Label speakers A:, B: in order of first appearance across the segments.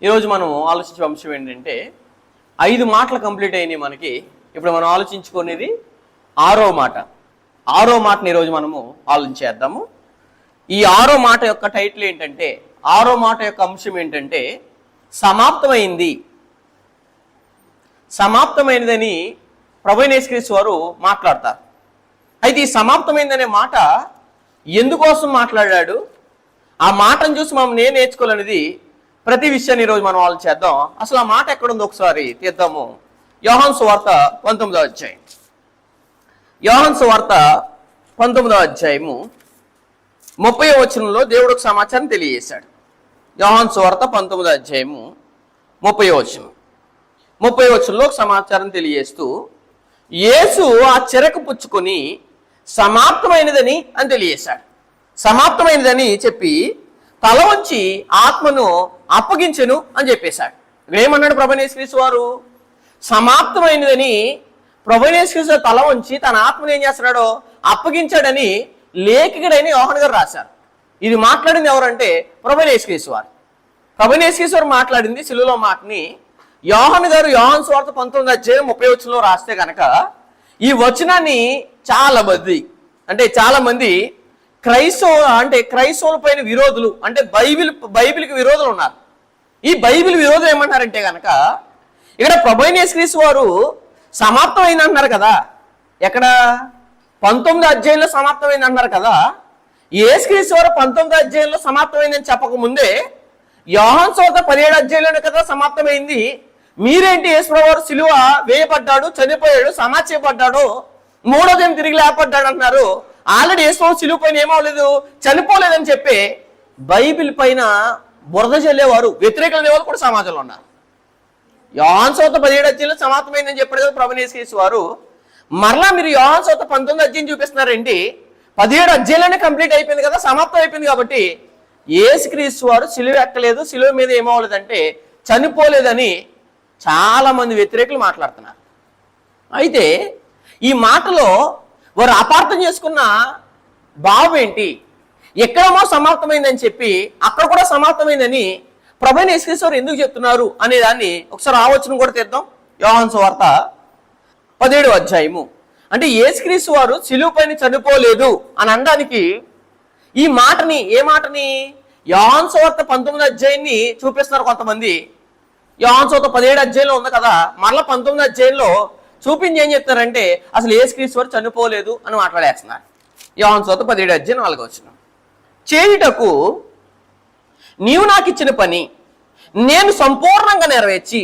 A: ఈరోజు మనం ఆలోచించే అంశం ఏంటంటే 5 మాటలు కంప్లీట్ అయినాయి మనకి. ఇప్పుడు మనం ఆలోచించుకునేది 6వ మాట. 6వ మాటని ఈరోజు మనము ఆలోచించేద్దాము. ఈ 6వ మాట యొక్క టైటిల్ ఏంటంటే, 6వ మాట యొక్క అంశం ఏంటంటే సమాప్తమైంది. సమాప్తమైనదని ప్రభువైన యేసుక్రీస్తు వారు మాట్లాడతారు. అయితే ఈ సమాప్తమైందనే మాట ఎందుకోసం మాట్లాడాడు, ఆ మాటను చూసి మనం నేను నేర్చుకోవాలనేది ప్రతి విషయాన్ని ఈరోజు మనం ఆలోచిద్దాం. అసలు ఆ మాట ఎక్కడుందో ఒకసారి తీద్దాము. యోహాను సువార్త 19వ అధ్యాయం. యోహాను సువార్త 19వ అధ్యాయము 30వ వచనంలో దేవుడు ఒక సమాచారం తెలియజేశాడు. యోహాను సువార్త 19వ అధ్యాయము 30వ వచనం. 30వ వచనంలో ఒక సమాచారం తెలియజేస్తూ యేసు ఆ చెరకు పుచ్చుకొని సమాప్తమైనదని అని తెలియజేశాడు. సమాప్తమైనదని చెప్పి తల వంచి ఆత్మను అప్పగించెను అని చెప్పేశాడు. ఇక్కడ ఏమన్నాడు ప్రభువైన యేసుక్రీస్తు వారు? సమాప్తమైనదని ప్రభువైన యేసుక్రీస్తు తల వంచి తన ఆత్మను ఏం చేస్తున్నాడో అప్పగించాడని లేఖకుడైన యోహాను గారు రాశారు. ఇది మాట్లాడింది ఎవరంటే ప్రభువైన యేసుక్రీస్తు వారు. ప్రభువైన యేసుక్రీస్తు వారు మాట్లాడింది సిలువలో మాటని యోహాను గారు యోహాను సువార్త 19వ అధ్యాయం 30వ వచనంలో రాస్తే కనుక ఈ వచనాన్ని చాలా మంది క్రైస్తవుల పైన విరోధులు, అంటే బైబిల్కి విరోధులు ఉన్నారు. ఈ బైబిల్ విరోధులు ఏమంటారంటే కనుక ఇక్కడ ప్రభువైన యేసుక్రీస్తు వారు సమాప్తమైంది అంటున్నారు కదా. ఎక్కడ 19వ అధ్యాయంలో సమాప్తమైంది అన్నారు కదా. యేసుక్రీస్తు వారు 19వ అధ్యాయంలో సమాప్తమైందని చెప్పకముందే యోహాను సువార్త 17వ అధ్యాయంలోనే కదా సమాప్తమైంది. మీరేంటి యేసుప్రభువు వారు సిలువ వేయబడ్డాడు, చనిపోయాడు, సమాధి చేయబడ్డాడు, 3వ దినం తిరిగి లేపడ్డాడు అంటున్నారు. ఆల్రెడీ యేసుప్రభువు సిలువ పైన ఏమవలేదు, చనిపోలేదని చెప్పి బైబిల్ పైన బురద చల్లేవారు, వ్యతిరేకులు అనేవారు కూడా సమాజంలో ఉన్నారు. యోహాను సువార్త 17వ అధ్యాయంలో సమాప్తమైందని చెప్పాడు కదా ప్రభువైన యేసుక్రీస్తు వారు. మరలా మీరు యోహాను సువార్త 19వ అధ్యాయం చూపిస్తున్నారండి. 17 అధ్యాయంలోనే కంప్లీట్ అయిపోయింది కదా, సమాప్తం అయిపోయింది. కాబట్టి యేసుక్రీస్తు వారు సిలువ ఎక్కలేదు, సిలువ మీద ఏమవలేదంటే చనిపోలేదని చాలా మంది వ్యతిరేకులు మాట్లాడుతున్నారు. అయితే ఈ మాటలో వారు అపార్థం చేసుకున్న భావం ఏంటి? ఎక్కడమో సమాప్తమైందని చెప్పి అక్కడ కూడా సమాప్తమైందని ప్రభువైన యేసుక్రీస్తు వారు ఎందుకు చెప్తున్నారు అనే దాన్ని ఒకసారి ఆలోచన కూడా తెద్దాం. యోహాను సువార్త 17వ అధ్యాయము. అంటే యేసుక్రీస్తు వారు సిలువ పైన చనిపోలేదు అని అనడానికి ఈ మాటని, ఏ మాటని? యోహాను సువార్త 19వ అధ్యాయాన్ని చూపిస్తున్నారు కొంతమంది. యోహాను సువార్త 17వ అధ్యాయంలో ఉంది కదా, మరలా 19వ అధ్యాయంలో చూపించి ఏం చెప్తారంటే అసలు యేసుక్రీస్తు వారు చనిపోలేదు అని మాట్లాడేస్తున్నారు. యోహాను సువార్త 17వ అధ్యాయం 4వ వచనం. చేయుటకు నీవు నాకు ఇచ్చిన పని నేను సంపూర్ణంగా నెరవేర్చి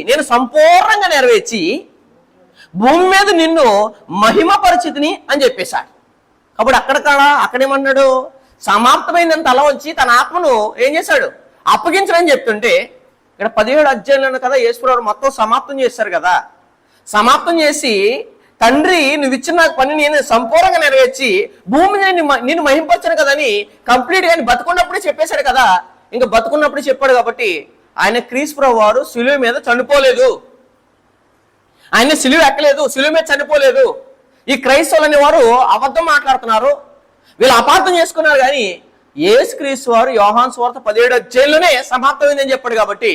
A: భూమి మీద నిన్ను మహిమ పరిచితిని అని చెప్పేశాడు. కాబట్టి అక్కడేమన్నాడు? సమాప్తమైందని తల వచ్చి తన ఆత్మను ఏం చేశాడు? అప్పగించడని చెప్తుంటే ఇక్కడ 17వ అధ్యాయంలో కదా యేసుప్రభువు మొత్తం సమాప్తం చేశారు కదా. సమాప్తం చేసి తండ్రి నువ్వు ఇచ్చిన నాకు పని నేను సంపూర్ణంగా నెరవేర్చి భూమి నిన్ను మహింపరచను కదని కంప్లీట్ గా బతుకున్నప్పుడే చెప్పేశాడు కదా. ఇంకా బతుకున్నప్పుడే చెప్పాడు కాబట్టి ఆయన క్రీస్తు వారు సిలువ మీద చనిపోలేదు, ఆయన సిలువ ఎక్కలేదు, సిలువ మీద చనిపోలేదు. ఈ క్రైస్తవులు అనేవారు అబద్ధం మాట్లాడుతున్నారు, వీళ్ళు అపార్థం చేసుకున్నారు. కానీ యేసుక్రీస్తు వారు యోహాను సువార్త 17వ అధ్యాయంలోనే సమాప్తమైందని చెప్పాడు. కాబట్టి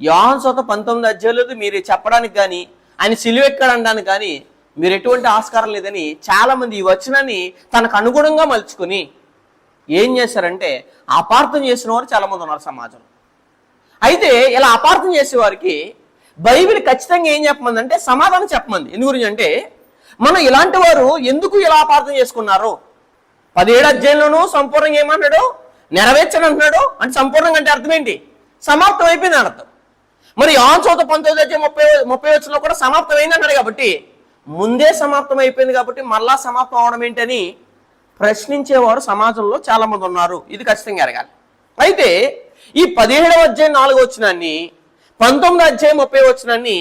A: యోహాను సువార్త 19వ అధ్యాయంలో మీరు చెప్పడానికి కానీ ఆయన సిలువ ఎక్కడడానికి కానీ మీరు ఎటువంటి ఆస్కారం లేదని చాలా మంది ఈ వచనాన్ని తనకు అనుగుణంగా మలుచుకుని ఏం చేశారంటే అపార్థం చేసిన వారు చాలా మంది ఉన్నారు సమాజంలో. అయితే ఇలా అపార్థం చేసేవారికి బైబిల్ ఖచ్చితంగా ఏం చెప్పమందంటే సమాధానం చెప్పమంది. ఎందు గురించి అంటే మనం ఇలాంటి వారు ఎందుకు ఇలా అపార్థం చేసుకున్నారు? 17వ అధ్యాయంలోనూ సంపూర్ణంగా ఏమన్నాడు? నెరవేర్చని అంటున్నాడు. అంటే సంపూర్ణంగా అంటే అర్థం ఏంటి? సమాప్తం అయిపోయింది అర్థం. మరి యోహాను సువార్త 19వ అధ్యాయం 30వ వచనంలో కూడా సమాప్తం అయింది అన్నాడు. కాబట్టి ముందే సమాప్తం అయిపోయింది కాబట్టి మళ్ళా సమాప్తం అవడం ఏంటని ప్రశ్నించేవారు సమాజంలో చాలా మంది ఉన్నారు. ఇది ఖచ్చితంగా ఎరగాలి. అయితే ఈ 17వ అధ్యాయం 4వ వచనాన్ని 19వ అధ్యాయం 30వ వచనాన్ని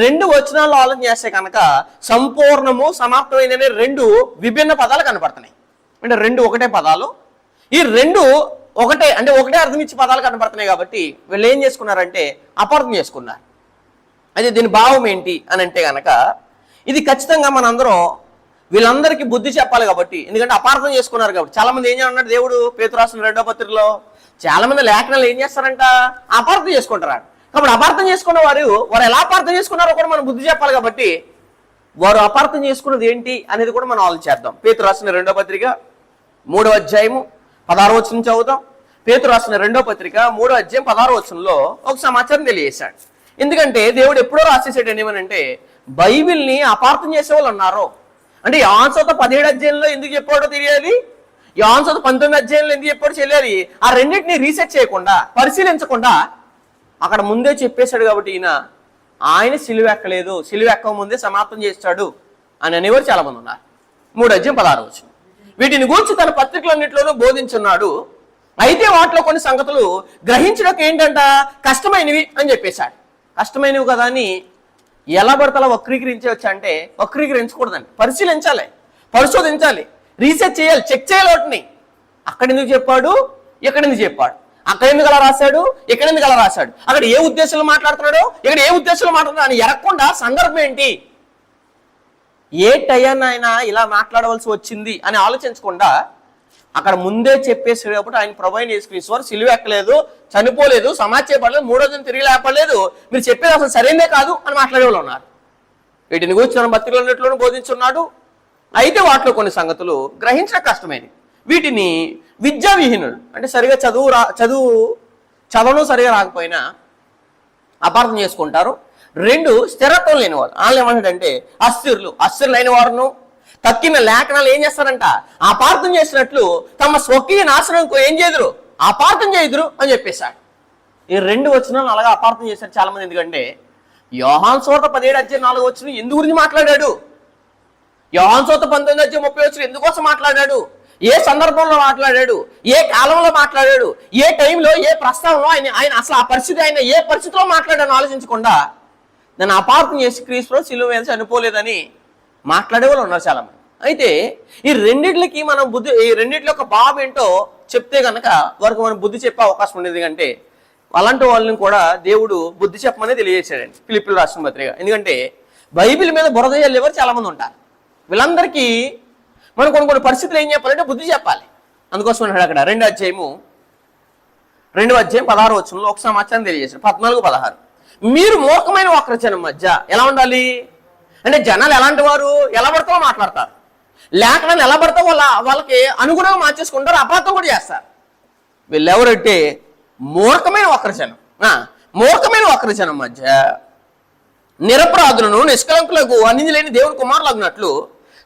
A: 2 వచనాల్లో ఆలోచన చేస్తే కనుక సంపూర్ణము సమాప్తమైందనే 2 విభిన్న పదాలు కనపడుతున్నాయి. అంటే 2 ఒకటే పదాలు. ఈ 2 ఒకటే అర్థం ఇచ్చే పదాలు కనపడుతున్నాయి. కాబట్టి వీళ్ళు ఏం చేసుకున్నారంటే అపార్థం చేసుకున్నారు. అయితే దీని భావం ఏంటి అని అంటే కనుక ఇది ఖచ్చితంగా మనందరం వీళ్ళందరికీ బుద్ధి చెప్పాలి. కాబట్టి ఎందుకంటే అపార్థం చేసుకున్నారు కాబట్టి చాలా మంది ఏం చేస్తున్నాడు దేవుడు పేతురు రాసిన 2వ పత్రికలో చాలా మంది లేఖనాలు ఏం చేస్తారంట? అపార్థం చేసుకుంటారు. కాబట్టి అపార్థం చేసుకున్న వారు ఎలా అపార్థం చేసుకున్నారో కూడా మనం బుద్ధి చెప్పాలి. కాబట్టి వారు అపార్థం చేసుకున్నది ఏంటి అనేది కూడా మనం ఆలోచిద్దాం. పేతురు రాసిన 2వ పత్రిక 3వ అధ్యాయము 16వ వచనం చదువుతాం. పేతురు రాసిన 2వ పత్రిక 3వ అధ్యాయం 16వ వచనంలో ఒక సమాచారం తెలియజేశాడు. ఎందుకంటే దేవుడు ఎప్పుడో రాసేసాడు ఏమనంటే, బైబిల్ని అపార్థం చేసే వాళ్ళు ఉన్నారు అంటే యోహాను సువార్త 17 అధ్యాయంలో ఎందుకు చెప్పాడో తెలియాలి, యోహాను సువార్త 19 అధ్యాయంలో ఎందుకు చెప్పాడో తెలియాలి. ఆ రెండింటిని రీసెర్చ్ చేయకుండా, పరిశీలించకుండా అక్కడ ముందే చెప్పేశాడు. కాబట్టి ఆయన సిలువ ఎక్కలేదు, సిలువ ఎక్కక ముందే సమాప్తం చేస్తాడు అని అనేవారు చాలా మంది ఉన్నారు. 3వ అధ్యాయం 16వ వచనం. వీటిని గూర్చి తన పత్రికలన్నింటిలోనూ బోధించున్నాడు. అయితే వాటిలో కొన్ని సంగతులు గ్రహించడానికి ఏంటంట కష్టమైనవి అని చెప్పేశాడు. కష్టమైనవి కదా అని ఎలా పడతలా వక్రీకరించవచ్చు అంటే వక్రీకరించకూడదండి. పరిశీలించాలి, పరిశోధించాలి, రీసెర్చ్ చేయాలి, చెక్ చేయాలి. వాటిని అక్కడ ఎందుకు చెప్పాడు, ఇక్కడ ఎందుకు చెప్పాడు, అక్కడ ఎందుకు అలా రాశాడు, ఇక్కడ ఎందుకు అలా రాశాడు, అక్కడ ఏ ఉద్దేశంలో మాట్లాడుతున్నాడో ఇక్కడ ఏ ఉద్దేశంలో మాట్లాడుతున్నాడు అని ఎరగకుండా సందర్భం ఏంటి, ఏ టయాన్ని ఆయన ఇలా మాట్లాడవలసి వచ్చింది అని ఆలోచించకుండా అక్కడ ముందే చెప్పేసేటప్పుడు ఆయన ప్రభువైన యేసుక్రీస్తు వారు సిలువ ఎక్కలేదు, చనిపోలేదు, సమాధి చేయబడలేదు, 3వ దినం తిరిగి లేపలేదు, మీరు చెప్పేది అసలు సరైనదే కాదు అని మాట్లాడే వాళ్ళు ఉన్నారు. వీటిని గురించి తన పత్రికలన్నింటిలోనూ బోధించున్నాడు. అయితే వాటిలో కొన్ని సంగతులు గ్రహించడం కష్టమైనవి. వీటిని విద్యావిహీనులు అంటే సరిగా చదవను సరిగా రాకపోయినా అపార్థం చేసుకుంటారు. 2 స్థిరత్వం లేని వాళ్ళు, వాళ్ళు ఏమంటాడంటే అస్థిరులైన వారును తక్కిన లేఖనాలు ఏం చేస్తారంట, అపార్థం చేసినట్లు తమ స్వకీయ నాశనంకు ఏం చేదురు, అపార్థం చేయుదురు అని చెప్పేశాడు. ఈ 2 వచనాలను అలాగా అపార్థం చేశారు చాలా మంది. ఎందుకంటే యోహాను సువార్త 17 అధ్యాయం 4వ వచనం ఎందు గురించి మాట్లాడాడు, యోహాను సువార్త 19 అధ్యాయం 30వ వచనం ఎందుకోసం మాట్లాడాడు, ఏ సందర్భంలో మాట్లాడాడు, ఏ కాలంలో మాట్లాడాడు, ఏ టైంలో ఏ ప్రస్తావనలో ఆయన అసలు ఆ పరిస్థితి ఆయన ఏ పరిస్థితిలో మాట్లాడాను ఆలోచించకుండా నన్ను అపార్థం చేసి క్రీస్తు సిలువ మీద చనిపోలేదని మాట్లాడే వాళ్ళు ఉన్నారు చాలా మంది. అయితే ఈ రెండిట్లకి మనం ఈ రెండిట్లో ఒక భావం ఏంటో చెప్తే కనుక వారికి మనం బుద్ధి చెప్పే అవకాశం ఉండేది. ఎందుకంటే అలాంటి వాళ్ళని కూడా దేవుడు బుద్ధి చెప్పమని తెలియజేశాడండి ఫిలిప్పీయులకు రాసిన పత్రిక. ఎందుకంటే బైబిల్ మీద బురద జల్లేవారు చాలా మంది ఉంటారు. వీళ్ళందరికీ మనం కొన్ని పరిస్థితులు ఏం చెప్పాలంటే బుద్ధి చెప్పాలి. అందుకోసం అక్కడ 2వ అధ్యాయం 16వ వచనంలో ఒక సమాచారం తెలియజేశాడు. 14-16 మీరు మూర్ఖమైన వక్రజనం మధ్య ఎలా ఉండాలి అంటే జనాలు ఎలాంటి వారు, ఎలా పడతావో మాట్లాడతారు, లేఖనాలు ఎలా పడతావో వాళ్ళకి అనుగుణంగా మార్చేసుకుంటారు, అపార్థం కూడా చేస్తారు. వీళ్ళెవరంటే మూర్ఖమైన వక్రజనం మధ్య నిరపరాధులను నిష్కలంకులకు అనింది లేని దేవుని కుమారులు అన్నట్లు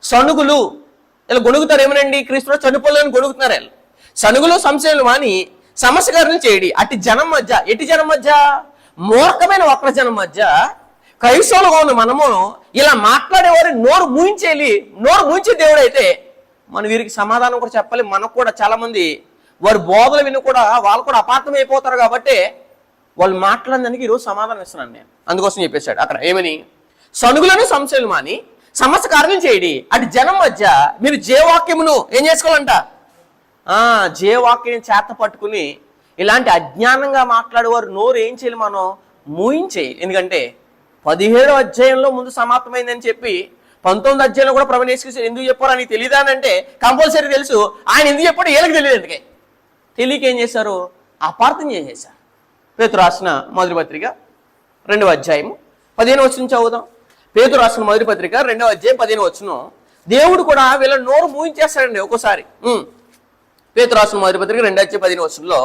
A: సణుగులు ఇలా గొణుగుతారు. ఏమనండి, క్రీస్తులో చనిపోలేని గొణుగుతున్నారు వీళ్ళు. సణుగులు సంశయాలు మాని సమస్యగారులు చేయడి ఎటి జనం మధ్య మూర్ఖమైన వక్రజనం మధ్య క్రైస్తవులుగా ఉన్న మనము ఇలా మాట్లాడేవారు నోరు మూయించే దేవుడు అయితే మనం వీరికి సమాధానం కూడా చెప్పాలి. మనకు కూడా చాలా మంది వారి బోధలు విని కూడా వాళ్ళు కూడా అపార్థం అయిపోతారు. కాబట్టి వాళ్ళు మాట్లాడడానికి ఈరోజు సమాధానం ఇస్తున్నాను నేను. అందుకోసం చెప్పేశాడు అక్కడ ఏమని, సణుగులను సంశయాలు మాని సమస్య కారణం చేయడి అటు జనం మధ్య మీరు జీవవాక్యమును ఏం చేసుకోవాలంట, జీవవాక్యం చేత పట్టుకుని ఇలాంటి అజ్ఞానంగా మాట్లాడేవారు నోరు ఏం చేయాలి, మనం మూయించేయాలి. ఎందుకంటే 17వ అధ్యాయంలో ముందు సమాప్తమైందని చెప్పి 19వ అధ్యాయంలో కూడా ప్రభువైన యేసుక్రీస్తు ఎందుకు చెప్పారు అని తెలియదా అంటే కంపల్సరీ తెలుసు. ఆయన ఎందుకు చెప్పాడు వీళ్ళకి తెలియదు. ఎందుకే తెలియక ఏం చేశారు, అపార్థం చేసేశారు. పేతురు రాసిన మొదటి పత్రిక 2వ అధ్యాయం 15వ వచనం చదువుదాం. పేతురు రాసిన మొదటి పత్రిక 2వ అధ్యాయం 15వ వచనం. దేవుడు కూడా వీళ్ళ నోరు మూయించేస్తాడండి ఒక్కోసారి. పేతురు రాసిన మొదటి పత్రిక 2వ అధ్యాయం 15వ వచనంలో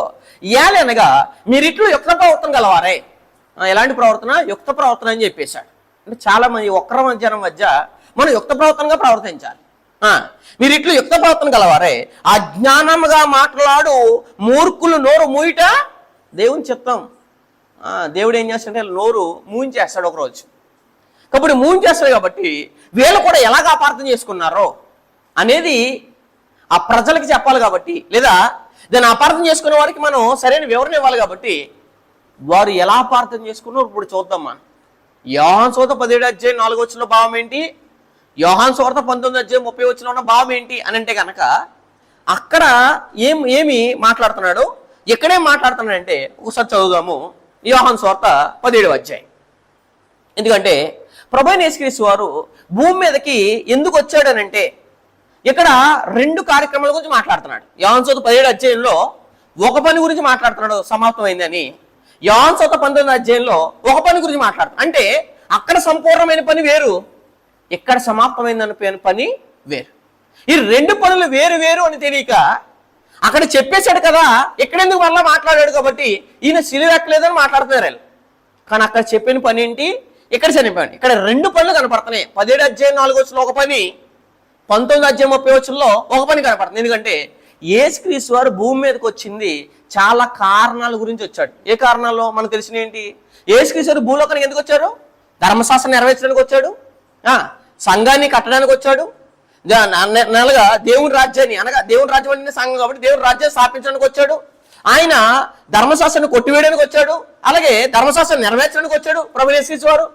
A: ఏలనగా మీరిట్లు యుక్త ప్రవర్తన గలవారే. ఎలాంటి ప్రవర్తన, యుక్త ప్రవర్తన అని చెప్పేశాడు. అంటే చాలా మంది వక్ర జనం మధ్య మనం యుక్త ప్రవర్తనగా ప్రవర్తించాలి. మీరు ఇట్లు యుక్త ప్రవర్తన గలవారే అజ్ఞానముగా మాట్లాడు మూర్ఖులు నోరు మూయిట దేవుని చిత్తం. దేవుడు ఏం చేస్తాడంటే నోరు మూయించేస్తాడు ఒకరోజు. కాబట్టి మూయించేస్తాడు. కాబట్టి వీళ్ళు కూడా ఎలాగ అపార్థం చేసుకున్నారో అనేది ఆ ప్రజలకి చెప్పాలి. కాబట్టి లేదా దాన్ని అపార్థం చేసుకునే వారికి మనం సరైన వివరణ ఇవ్వాలి. కాబట్టి వారు ఎలా అపార్థం చేసుకున్నారో ఇప్పుడు చూద్దాం. మనం యోహాను సువార్త 17 అధ్యాయం 4వ వచనంలో భావం ఏంటి, యోహాను సువార్త 19 అధ్యాయం 30 వచనంలో ఉన్న భావం ఏంటి అని అంటే కనుక అక్కడ ఏమి మాట్లాడుతున్నాడు, ఎక్కడేం మాట్లాడుతున్నాడంటే ఒకసారి చదువుదాము. యోహాను సువార్త 17వ అధ్యాయం. ఎందుకంటే ప్రభువైన యేసుక్రీస్తు వారు భూమి మీదకి ఎందుకు వచ్చాడనంటే ఇక్కడ 2 కార్యక్రమాల గురించి మాట్లాడుతున్నాడు. యోహాను సువార్త 17 అధ్యాయంలో ఒక పని గురించి మాట్లాడుతున్నాడు, సమాప్తమైందని. యోహాను సువార్త 19వ అధ్యాయంలో ఒక పని గురించి మాట్లాడతాం. అంటే అక్కడ సంపూర్ణమైన పని వేరు, ఇక్కడ సమాప్తమైన పని వేరు. ఈ రెండు పనులు వేరు వేరు అని తెలియక అక్కడ చెప్పేశాడు కదా, ఎక్కడెందుకు మళ్ళా మాట్లాడాడు కాబట్టి ఈయన సిలివెక్కలేదని మాట్లాడుతున్నారు వీళ్ళు. కానీ అక్కడ చెప్పిన పని ఏంటి, ఇక్కడ చనిపోయాడు. ఇక్కడ రెండు పనులు కనపడుతున్నాయి. 17 అధ్యాయం 4వ వచనంలో ఒక పని, 19 అధ్యాయం 30వ వచనంలో ఒక పని కనపడుతుంది. ఎందుకంటే యేసుక్రీస్తు వారు భూమి మీదకి వచ్చింది చాలా కారణాల గురించి వచ్చాడు. ఏ కారణాల్లో మనకు తెలిసిన ఏంటి, యేసుక్రీస్తు వారు భూలోకానికి ఎందుకు వచ్చారు? ధర్మశాస్త్రం నెరవేర్చడానికి వచ్చాడు, సంఘాన్ని కట్టడానికి వచ్చాడు, నెలగా దేవుని రాజ్యాన్ని, అనగా దేవుని రాజ్యం అంటే సంఘం కాబట్టి దేవుని రాజ్యాన్ని స్థాపించడానికి వచ్చాడు. ఆయన ధర్మశాస్త్రాన్ని కొట్టివేయడానికి వచ్చాడు, అలాగే ధర్మశాస్త్రం నెరవేర్చడానికి వచ్చాడు ప్రభువైన యేసుక్రీస్తు వారు.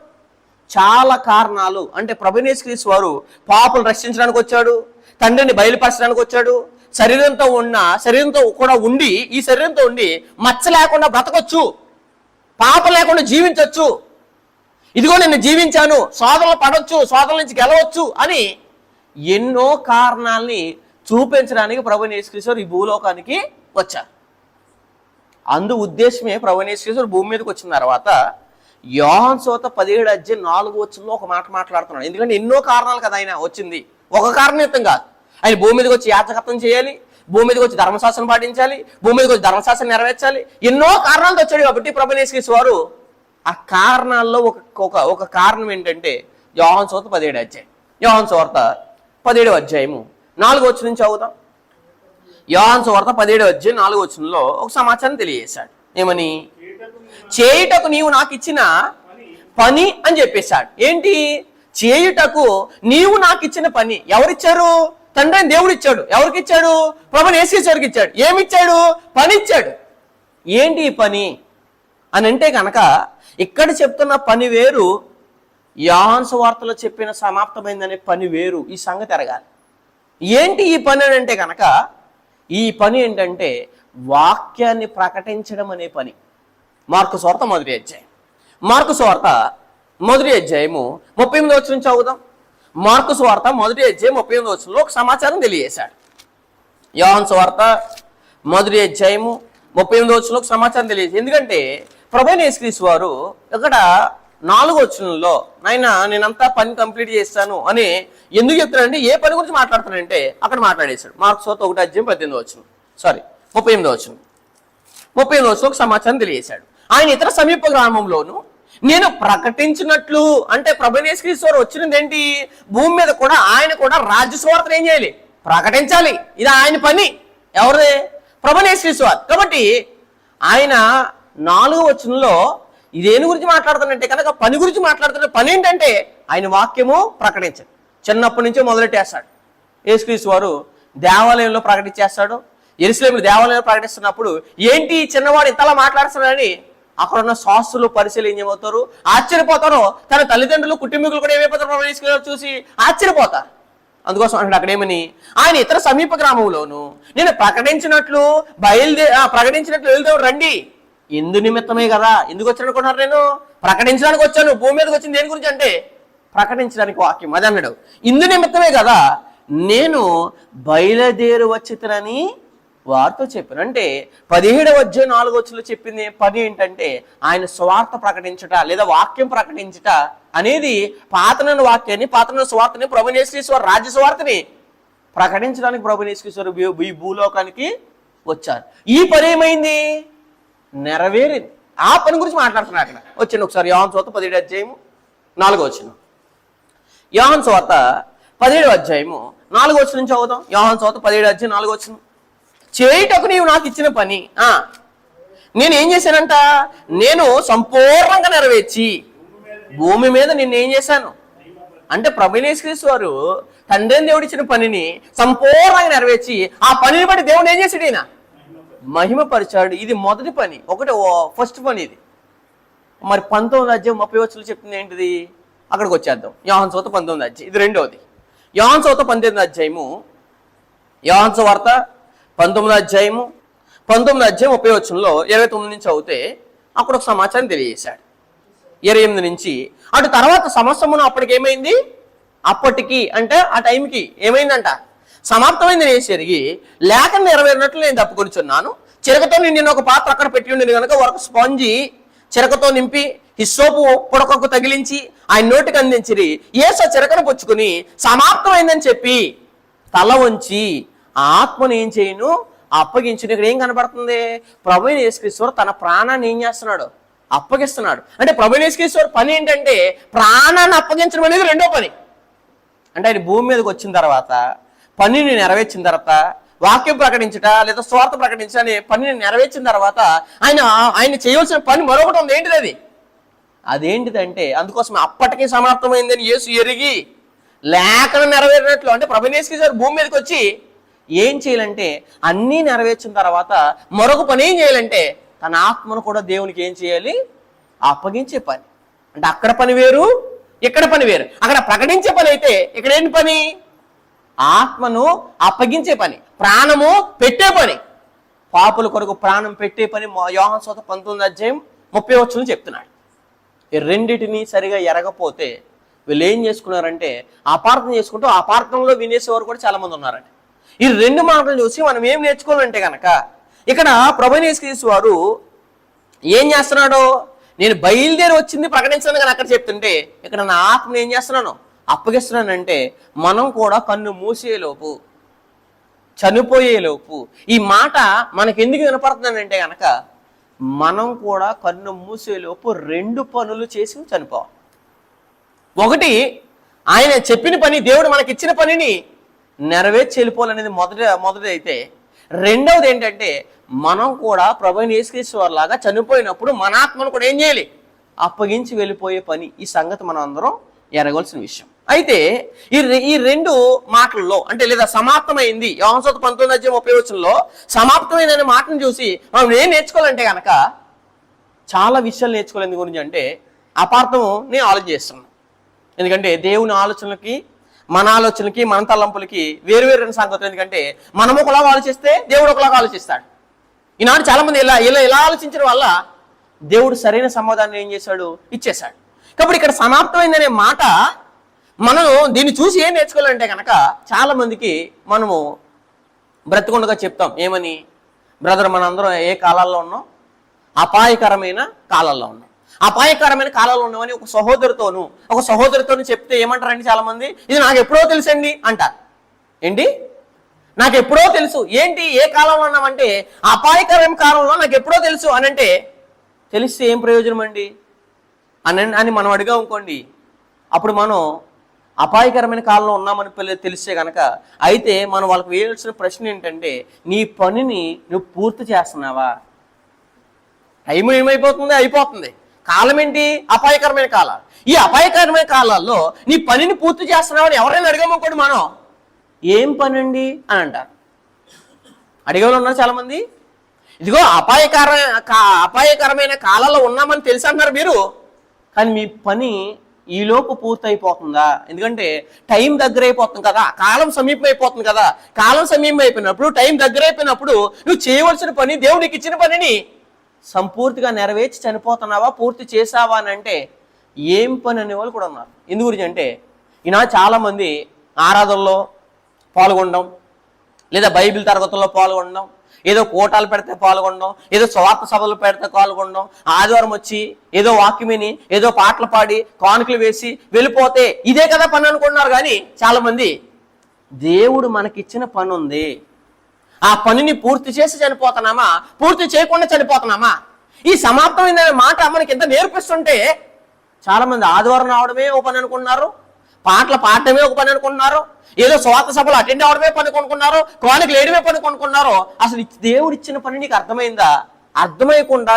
A: చాలా కారణాలు. అంటే ప్రభువైన యేసుక్రీస్తు వారు పాపులను రక్షించడానికి వచ్చాడు, తండ్రిని బయలుపరచడానికి వచ్చాడు, శరీరంతో కూడా ఉండి, ఈ శరీరంతో ఉండి మచ్చ లేకుండా బ్రతకొచ్చు, పాపం లేకుండా జీవించవచ్చు, ఇదిగో నేను జీవించాను, శోధనలు పడవచ్చు, శోధనల నుంచి గెలవచ్చు అని ఎన్నో కారణాలని చూపించడానికి ప్రభువైన యేసుక్రీస్తు ఈ భూలోకానికి వచ్చారు. అందు ఉద్దేశమే ప్రభువైన యేసుక్రీస్తు భూమి మీదకి వచ్చిన తర్వాత యోహాను సువార్త 17 అధ్యాయం 4వ వచనంలో ఒక మాట మాట్లాడుతున్నాడు. ఎందుకంటే ఎన్నో కారణాలు కదా ఆయన వచ్చింది, ఒక కారణయుక్తం కాదు. ఆయన భూమి మీదకి వచ్చి యాజకత్వం చేయాలి, భూమి మీదకి వచ్చి ధర్మశాస్త్రం పాటించాలి, భూమి మీదకి వచ్చి ధర్మశాస్త్రం నెరవేర్చాలి, ఎన్నో కారణాలతో వచ్చాడు. కాబట్టి ప్రభువైన యేసుక్రీస్తు వారు ఆ కారణాల్లో ఒక కారణం ఏంటంటే యోహాను సువార్త 17 అధ్యాయం. యోహాను సువార్త 17వ అధ్యాయము 4వ వచనం నుంచి చదువుతాం. యోహాను సువార్త 17వ అధ్యాయం 4వ వచనంలో ఒక సమాచారం తెలియజేశాడు. ఏమని? చేయుటకు నీవు నాకు ఇచ్చిన పని అని చెప్పేశాడు. ఏంటి? చేయుటకు నీవు నాకు ఇచ్చిన పని. ఎవరిచ్చారు? తండ్రి అయిన దేవుడు ఇచ్చాడు. ఎవరికి ఇచ్చాడు? ప్రభువైన యేసుక్రీస్తుకి ఇచ్చాడు. ఏమిచ్చాడు? పని ఇచ్చాడు. ఏంటి ఈ పని అని అంటే కనుక ఇక్కడ చెప్తున్న పని వేరు, యోహాను సువార్తలో చెప్పిన సమాప్తమైందనే పని వేరు. ఈ సంగతి ఎరగాలి. ఏంటి ఈ పని అని అంటే కనుక ఈ పని ఏంటంటే వాక్యాన్ని ప్రకటించడం అనే పని. మార్కు సువార్త 1వ అధ్యాయం, మార్కు సువార్త 1వ అధ్యాయము 38వ వచనం నుంచి చదువుదాం. మార్కు సువార్త 1వ అధ్యాయం 38వ వచనంలో ఒక సమాచారం తెలియజేశాడు. యోహాను సువార్త 1వ అధ్యాయము 38వ వచనంలో ఒక సమాచారం తెలియజేసి, ఎందుకంటే ప్రభువైన యేసుక్రీస్తు వారు ఇక్కడ 4వ వచనంలో నేనంతా పని కంప్లీట్ చేస్తాను అని ఎందుకు చెప్తున్నాడంటే ఏ పని గురించి మాట్లాడుతున్నాడంటే అక్కడ మాట్లాడేశాడు. మార్కు సువార్త 1వ అధ్యాయం 38వ వచనం, 38వ వచనం, 38వ వచనం ఒక సమాచారం తెలియజేశాడు. ఆయన ఇతర సమీప గ్రామంలోను నేను ప్రకటించినట్లు, అంటే ప్రభువైన యేసుక్రీస్తు వారు వచ్చినది ఏంటి? భూమి మీద కూడా ఆయన కూడా రాజ్య సువార్తను ఏం చేయాలి? ప్రకటించాలి. ఇది ఆయన పని. ఎవరిదే? ప్రభువైన యేసుక్రీస్తు వారు. కాబట్టి ఆయన 4వ వచనంలో ఇదేని గురించి మాట్లాడుతానంటే కనుక పని గురించి మాట్లాడుతున్న పని ఏంటంటే ఆయన వాక్యము ప్రకటించాడు. చిన్నప్పటి నుంచే మొదలెట్టేస్తాడు. యేసుక్రీస్తు వారు దేవాలయంలో ప్రకటించేస్తాడు. యెరూషలేములో దేవాలయంలో ప్రకటిస్తున్నప్పుడు ఏంటి చిన్నవాడు ఇంతలా మాట్లాడుతున్నాడని అక్కడ ఉన్న శాస్త్రులు పరిశీలన ఏం చేయబోతారు? ఆశ్చర్యపోతారు. తన తల్లిదండ్రులు కుటుంబీకులు కూడా ఏమైపోతారు? ప్రభువైన చూసి ఆశ్చర్యపోతారు. అందుకోసం అంటే అక్కడ ఏమని, ఆయన ఇతర సమీప గ్రామంలోను నేను ప్రకటించినట్లు వెళ్తే రండి. ఎందు నిమిత్తమే కదా. ఎందుకు వచ్చాను అనుకున్నారు? నేను ప్రకటించడానికి వచ్చాను. భూమి మీదకి వచ్చింది దేని గురించి అంటే ప్రకటించడానికి వాక్యం. అది అన్నాడు. ఇందు నిమిత్తమే కదా నేను బయలుదేరి వచ్చితనని వారితో చెప్పాను. అంటే 17వ అధ్యాయం 4వ వచనంలో చెప్పింది పని ఏంటంటే ఆయన స్వార్థ ప్రకటించుట లేదా వాక్యం ప్రకటించుట అనేది పాతనైన వాక్యాన్ని, పాతనైన స్వార్థని, ప్రభువైన యేసుక్రీస్తు వారి రాజ్య స్వార్థని ప్రకటించడానికి ప్రభువైన యేసుక్రీస్తు వారు ఈ భూలోకానికి వచ్చారు. ఈ పని ఏమైంది? నెరవేరింది. ఆ పని గురించి మాట్లాడుతున్నారు అక్కడ. వచ్చింది ఒకసారి యోహాను సువార్త 17వ అధ్యాయము 4వ వచనం. యోహాను సువార్త 17వ అధ్యాయము 4వ వచనం నుంచి చదువుతాం. యోహాను సువార్త 17వ అధ్యాయం 4వ వచనం. చేయుటకు నీవు నాకు ఇచ్చిన పని నేను ఏం చేశానంట? నేను సంపూర్ణంగా నెరవేర్చి భూమి మీద నిన్ను ఏం చేశాను అంటే ప్రభువైన యేసుక్రీస్తు వారు తండ్రి అయిన దేవుడు ఇచ్చిన పనిని సంపూర్ణంగా నెరవేర్చి ఆ పనిని బట్టి దేవుడు ఏం చేశాడు? ఈయన మహిమపరిచాడు. ఇది మొదటి పని, ఫస్ట్ పని ఇది. మరి 19వ అధ్యాయం 30వ వచనంలో చెప్తుంది ఏంటిది? అక్కడికి వచ్చేద్దాం. యోహాను సువార్త 19వ అధ్యాయం, ఇది రెండవది. యోహాను సువార్త 19వ అధ్యాయము, యోహాను సువార్త 19వ అధ్యాయము 30వ వచనంలో 29 నుంచి చదివితే అక్కడ ఒక సమాచారం తెలియజేశాడు. 28 నుంచి అటు తర్వాత సంవత్సరమును అప్పటికి ఏమైంది? అప్పటికి అంటే ఆ టైంకి ఏమైందంట? సమాప్తమైంది నేను ఎరిగి లేఖను నెరవేరినట్లు నేను తప్పుకొనిచున్నాను. చిరకతో నిండిన ఒక పాత్ర అక్కడ పెట్టి ఉండేది కనుక ఒక స్పాంజి చిరకతో నింపి హిస్సోపు పుడకకు తగిలించి ఆయన నోటికి అందించిరి. యేసు చిరకను పుచ్చుకుని సమాప్తమైందని చెప్పి తల వంచి ఆత్మను ఏం చేయను అప్పగించును. ఇక్కడ ఏం కనబడుతుంది? ప్రభువైన యేసుక్రీస్తు తన ప్రాణాన్ని ఏం చేస్తున్నాడు? అప్పగిస్తున్నాడు. అంటే ప్రభువైన యేసుక్రీస్తు పని ఏంటంటే ప్రాణాన్ని అప్పగించడం అనేది రెండో పని. అంటే ఆయన భూమి మీదకి వచ్చిన తర్వాత పనిని నెరవేర్చిన తర్వాత వాక్యం ప్రకటించుట లేదా స్వార్థ ప్రకటించట అనే పనిని నెరవేర్చిన తర్వాత ఆయన చేయవలసిన పని మరొకటి ఉంది. ఏంటిది అది? అదేంటిదంటే అందుకోసం అప్పటికే సమాప్తమైందని యేసు ఎరిగి లేఖను నెరవేరినట్లు అంటే ప్రభువైన యేసుక్రీస్తు భూమి మీదకి వచ్చి ఏం చేయాలంటే అన్నీ నెరవేర్చిన తర్వాత మరొక పని ఏం చేయాలంటే తన ఆత్మను కూడా దేవునికి ఏం చేయాలి? అప్పగించే పని. అంటే అక్కడ పని వేరు, ఇక్కడ పని వేరు. అక్కడ ప్రకటించే పని అయితే ఇక్కడ ఏంటి పని? ఆత్మను అప్పగించే పని, ప్రాణము పెట్టే పని. పాపుల కొరకు ప్రాణం పెట్టే పని యోహాను సువార్త 19:30 చెప్తున్నాడు. ఈ రెండిటిని సరిగా ఎరగపోతే వీళ్ళు ఏం చేసుకున్నారంటే అపార్థం చేసుకుంటూ అపార్థంలో వినేసేవారు కూడా చాలా మంది ఉన్నారండి. ఈ రెండు మాటలు చూసి మనం ఏం నేర్చుకోవాలంటే కనుక ఇక్కడ ప్రభువైన యేసుక్రీస్తు వారు ఏం చేస్తున్నాడో నేను బయలుదేరి వచ్చింది ప్రకటించాను కానీ అక్కడ చెప్తుంటే ఇక్కడ నా ఆత్మను ఏం చేస్తున్నాను? అప్పగిస్తున్నానంటే మనం కూడా కన్ను మూసేలోపు చనిపోయేలోపు ఈ మాట మనకి ఎందుకు వినపడుతుందంటే కనుక మనం కూడా కన్ను మూసేలోపు రెండు పనులు చేసి చనిపోవాలి. ఒకటి ఆయన చెప్పిన పని, దేవుడు మనకిచ్చిన పనిని నెరవేర్చి వెళ్ళిపోవాలనేది మొదటి అయితే, రెండవది ఏంటంటే మనం కూడా ప్రభువైన యేసుక్రీస్తు వారిలాగా చనిపోయినప్పుడు మన ఆత్మను కూడా ఏం చేయాలి? అప్పగించి వెళ్ళిపోయే పని. ఈ సంగతి మనం అందరం ఎరగవలసిన విషయం. అయితే ఈ రెండు మాటల్లో అంటే లేదా సమాప్తమైంది యోహాను సువార్త 19:30 సమాప్తమైన మాటను చూసి మనం ఏం నేర్చుకోవాలంటే కనుక చాలా విషయాలు నేర్చుకోవాలి. ఎందుకు గురించి అంటే అపార్థం నేను ఆలోచన చేస్తున్నాను. ఎందుకంటే దేవుని ఆలోచనలకి మన ఆలోచనలకి మన తలంపులకి వేరు సంగతులు. ఎందుకంటే మనం ఒకలాగా ఆలోచిస్తే దేవుడు ఒకలాగా ఆలోచిస్తాడు. ఈనాడు చాలా మంది ఇలా ఆలోచించడం వల్ల దేవుడు సరైన సమాధానం ఏం చేశాడు? ఇచ్చేశాడు. కాబట్టి ఇక్కడ సమాప్తమైందనే మాట మనం దీన్ని చూసి ఏం నేర్చుకోవాలంటే కనుక చాలా మందికి మనము బ్రతికుండగా చెప్తాం ఏమని, బ్రదర్ మనందరం ఏ కాలాల్లో ఉన్నాం? అపాయకరమైన కాలాల్లో ఉన్నాం. అపాయకరమైన కాలాల్లో ఉన్నామని ఒక సహోదరితోనూ చెప్తే ఏమంటారండి చాలా మంది? ఇది నాకు ఎప్పుడో తెలుసండి అంటారు. ఏంటి? నాకు ఎప్పుడో తెలుసు. ఏంటి? ఏ కాలంలో ఉన్నామంటే అపాయకరమైన కాలంలో నాకు ఎప్పుడో తెలుసు అని అంటే తెలిస్తే ఏం ప్రయోజనం అండి అని మనం అడిగా అనుకోండి, అప్పుడు మనం అపాయకరమైన కాలంలో ఉన్నామని తెలిస్తే కనుక అయితే మనం వాళ్ళకి వేయాల్సిన ప్రశ్న ఏంటంటే నీ పనిని నువ్వు పూర్తి చేస్తున్నావా? టైం ఏమైపోతుంది? అయిపోతుంది. కాలం ఏంటి? అపాయకరమైన కాలాలు. ఈ అపాయకరమైన కాలాల్లో నీ పనిని పూర్తి చేస్తున్నావని ఎవరైనా అడిగామనుకోండి మనం ఏం పని అండి అని అంటారు. అడిగేవాళ్ళు ఉన్నారు చాలా మంది. ఇదిగో అపాయకరమైన కాలాల్లో ఉన్నామని తెలుసు అంటున్నారు మీరు, కానీ మీ పని ఈలోపు పూర్తి అయిపోతుందా? ఎందుకంటే టైం దగ్గర అయిపోతుంది కదా, కాలం సమీపం అయిపోతుంది కదా. కాలం సమీపం అయిపోయినప్పుడు, టైం దగ్గర అయిపోయినప్పుడు నువ్వు చేయవలసిన పని, దేవుడికి ఇచ్చిన పనిని సంపూర్తిగా నెరవేర్చి చనిపోతున్నావా, పూర్తి చేసావా అని అంటే ఏం పని అనేవాళ్ళు కూడా ఉన్నారు. ఎందు గురించి అంటే ఈయన చాలామంది ఆరాధనలో పాల్గొనడం, లేదా బైబిల్ తరగతుల్లో పాల్గొనడం, ఏదో కోటాలు పెడితే పాల్గొనడం, ఏదో స్వార్థ సభలు పెడితే పాల్గొనడం, ఆదివారం వచ్చి ఏదో వాక్యమిని ఏదో పాటలు పాడి కానుకలు వేసి వెళ్ళిపోతే ఇదే కదా పని అనుకుంటున్నారు. కానీ చాలా మంది దేవుడు మనకిచ్చిన పని ఉంది, ఆ పనిని పూర్తి చేసి చనిపోతున్నామా, పూర్తి చేయకుండా చనిపోతున్నామా? ఈ సమాప్తమైన మాట మనకి ఎంత నేర్పిస్తుంటే చాలా మంది ఆదివారం రావడమే ఒక పని అనుకుంటున్నారు, పాటలు పాడటమే ఒక పని అనుకుంటున్నారు, ఏదో స్వార్థ సభలు అటెండ్ అవడమే పని కొనుక్కున్నారు, కానుకలు వేయడమే పని కొనుక్కున్నారు. అసలు దేవుడు ఇచ్చిన పని నీకు అర్థమైందా? అర్థమవకుండా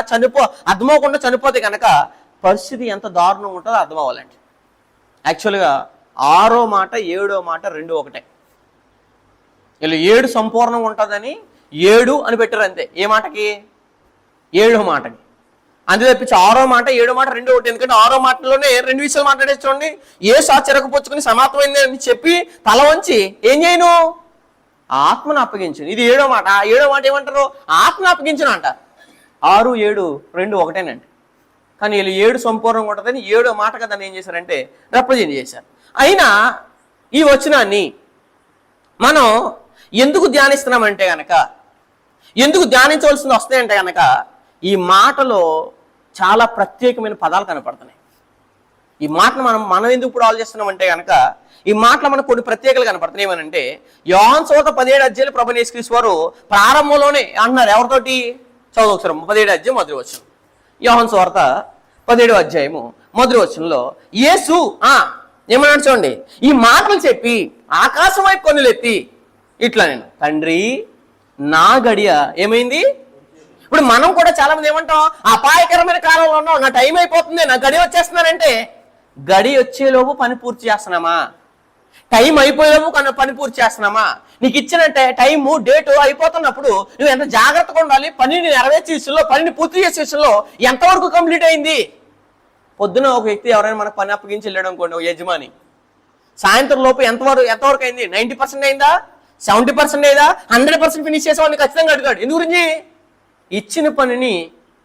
A: చనిపోతే కనుక పరిస్థితి ఎంత దారుణంగా ఉంటుందో అర్థం అవ్వాలండి. యాక్చువల్గా 6వ మాట 7వ మాట 2 ఒకటే. ఇలా 7 సంపూర్ణంగా ఉంటుందని 7 అని పెట్టారు అంతే. ఏ మాటకి? 7వ మాటకి. అంతే తప్పించి 6వ మాట 7వ మాట 2 ఒకటి. ఎందుకంటే 6వ మాటలోనే 2 విషయాలు మాట్లాడే చూడండి. యేసు చిరకపుచ్చుకుని సమాప్తమైంది అని చెప్పి తల వంచి ఏం చేయను? ఆత్మను అప్పగించను. ఇది 7వ మాట. 7వ మాట ఏమంటారు? ఆత్మను అప్పగించను అంటారు. 6, 7 2 ఒకటేనండి. కానీ వీళ్ళు 7 సంపూర్ణంగా ఉంటుందని 7వ మాటగా దాన్ని ఏం చేశారంటే రిప్రజెంట్ చేశారు. అయినా ఈ వచనాన్ని మనం ఎందుకు ధ్యానిస్తున్నామంటే కనుక ఎందుకు ధ్యానించవలసింది వస్తాయంటే కనుక ఈ మాటలో చాలా ప్రత్యేకమైన పదాలు కనపడుతున్నాయి. ఈ మాటను మనం ఎందుకు ఇప్పుడు ఆలోచిస్తున్నామంటే కనుక ఈ మాటలో మనకు కొన్ని ప్రత్యేకలు కనపడుతున్నాయి. ఏమనంటే యోహాను సువార్త 17 అధ్యాయాలు ప్రభువైన యేసుక్రీస్తు వారు ప్రారంభంలోనే అంటున్నారు. ఎవరితోటి? చదువు ఒకసారి 17 అధ్యాయం మొదటి వచనం. యోహాను సువార్త 17 అధ్యాయము మొదటి వచనంలో యేసు ఏమన్నాడు చూడండి, ఈ మాటలు చెప్పి ఆకాశం వైపు కన్నులెత్తి ఇట్లా, నేను తండ్రి నా గడియ ఏమైంది. ఇప్పుడు మనం కూడా చాలా మంది ఏమంటాం, అపాయకరమైన కాలంలో ఉన్నాం, నా టైం అయిపోతుంది, నా గడి వచ్చేస్తున్నానంటే గడి వచ్చేలోపు పని పూర్తి చేస్తున్నామా? టైం అయిపోయేలోపు పని పూర్తి చేస్తున్నామా? నీకు ఇచ్చిన టైము డేటు అయిపోతున్నప్పుడు నువ్వు ఎంత జాగ్రత్తగా ఉండాలి. పనిని నెరవేర్చే విషయంలో, పనిని పూర్తి చేసే విషయంలో ఎంతవరకు కంప్లీట్ అయింది? పొద్దున ఒక వ్యక్తి ఎవరైనా మనకు పని అప్పగించి వెళ్ళడం అనుకోండి, ఒక యజమాని, సాయంత్రం లోపు ఎంతవరకు అయింది? 90% అయిందా? 70% అయిందా? 100% ఫినిష్ చేసేవాడిని ఖచ్చితంగా అడిగాడు. ఎందు గురించి? ఇచ్చిన పనిని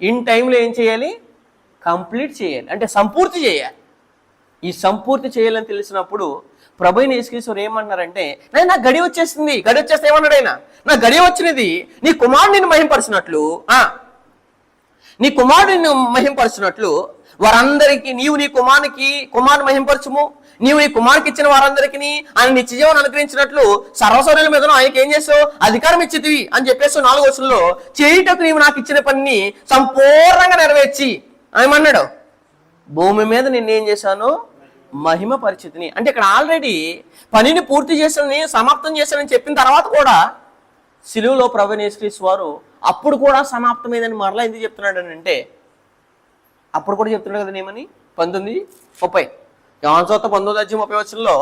A: ఇన్ టైంలో ఏం చేయాలి? కంప్లీట్ చేయాలి, అంటే సంపూర్తి చేయాలి. ఈ సంపూర్తి చేయాలని తెలిసినప్పుడు ప్రభువైన యేసుక్రీస్తు ఏమన్నారంటే, నా గడి వచ్చేసింది. గడి వచ్చేస్తే ఏమన్నాడు ఆయన? నా గడి వచ్చినది నీ కుమారుడిని మహింపరిచినట్లు, నీ కుమారుడిని మహింపరిచినట్లు వారందరికీ నీవు నీ కుమారుని మహింపరచుము. నీవు నీ కుమారుకి ఇచ్చిన వారందరికీ ఆయన నిత్యజీవం అనుగ్రహించినట్లు సర్వసౌర్యుల మీద ఆయనకి ఏం చేసావు? అధికారం ఇచ్చితివి అని చెప్పేసి 4వ వచనంలో చేయుటకు నీవు నాకు ఇచ్చిన పనిని సంపూర్ణంగా నెరవేర్చి ఏమన్నాడు? భూమి మీద నిన్నేం చేశాను? మహిమ పరిచితిని. అంటే ఇక్కడ ఆల్రెడీ పనిని పూర్తి చేశానని, సమాప్తం చేశానని చెప్పిన తర్వాత కూడా సిలువలో ప్రభువైన యేసుక్రీస్తు వారు అప్పుడు కూడా సమాప్తమైందని మరలా ఎందుకు చెప్తున్నాడు అని అంటే, అప్పుడు కూడా చెప్తున్నాడు కదా ఏమని? 19:30 యోహాను సువార్త 19:30 వచనంలో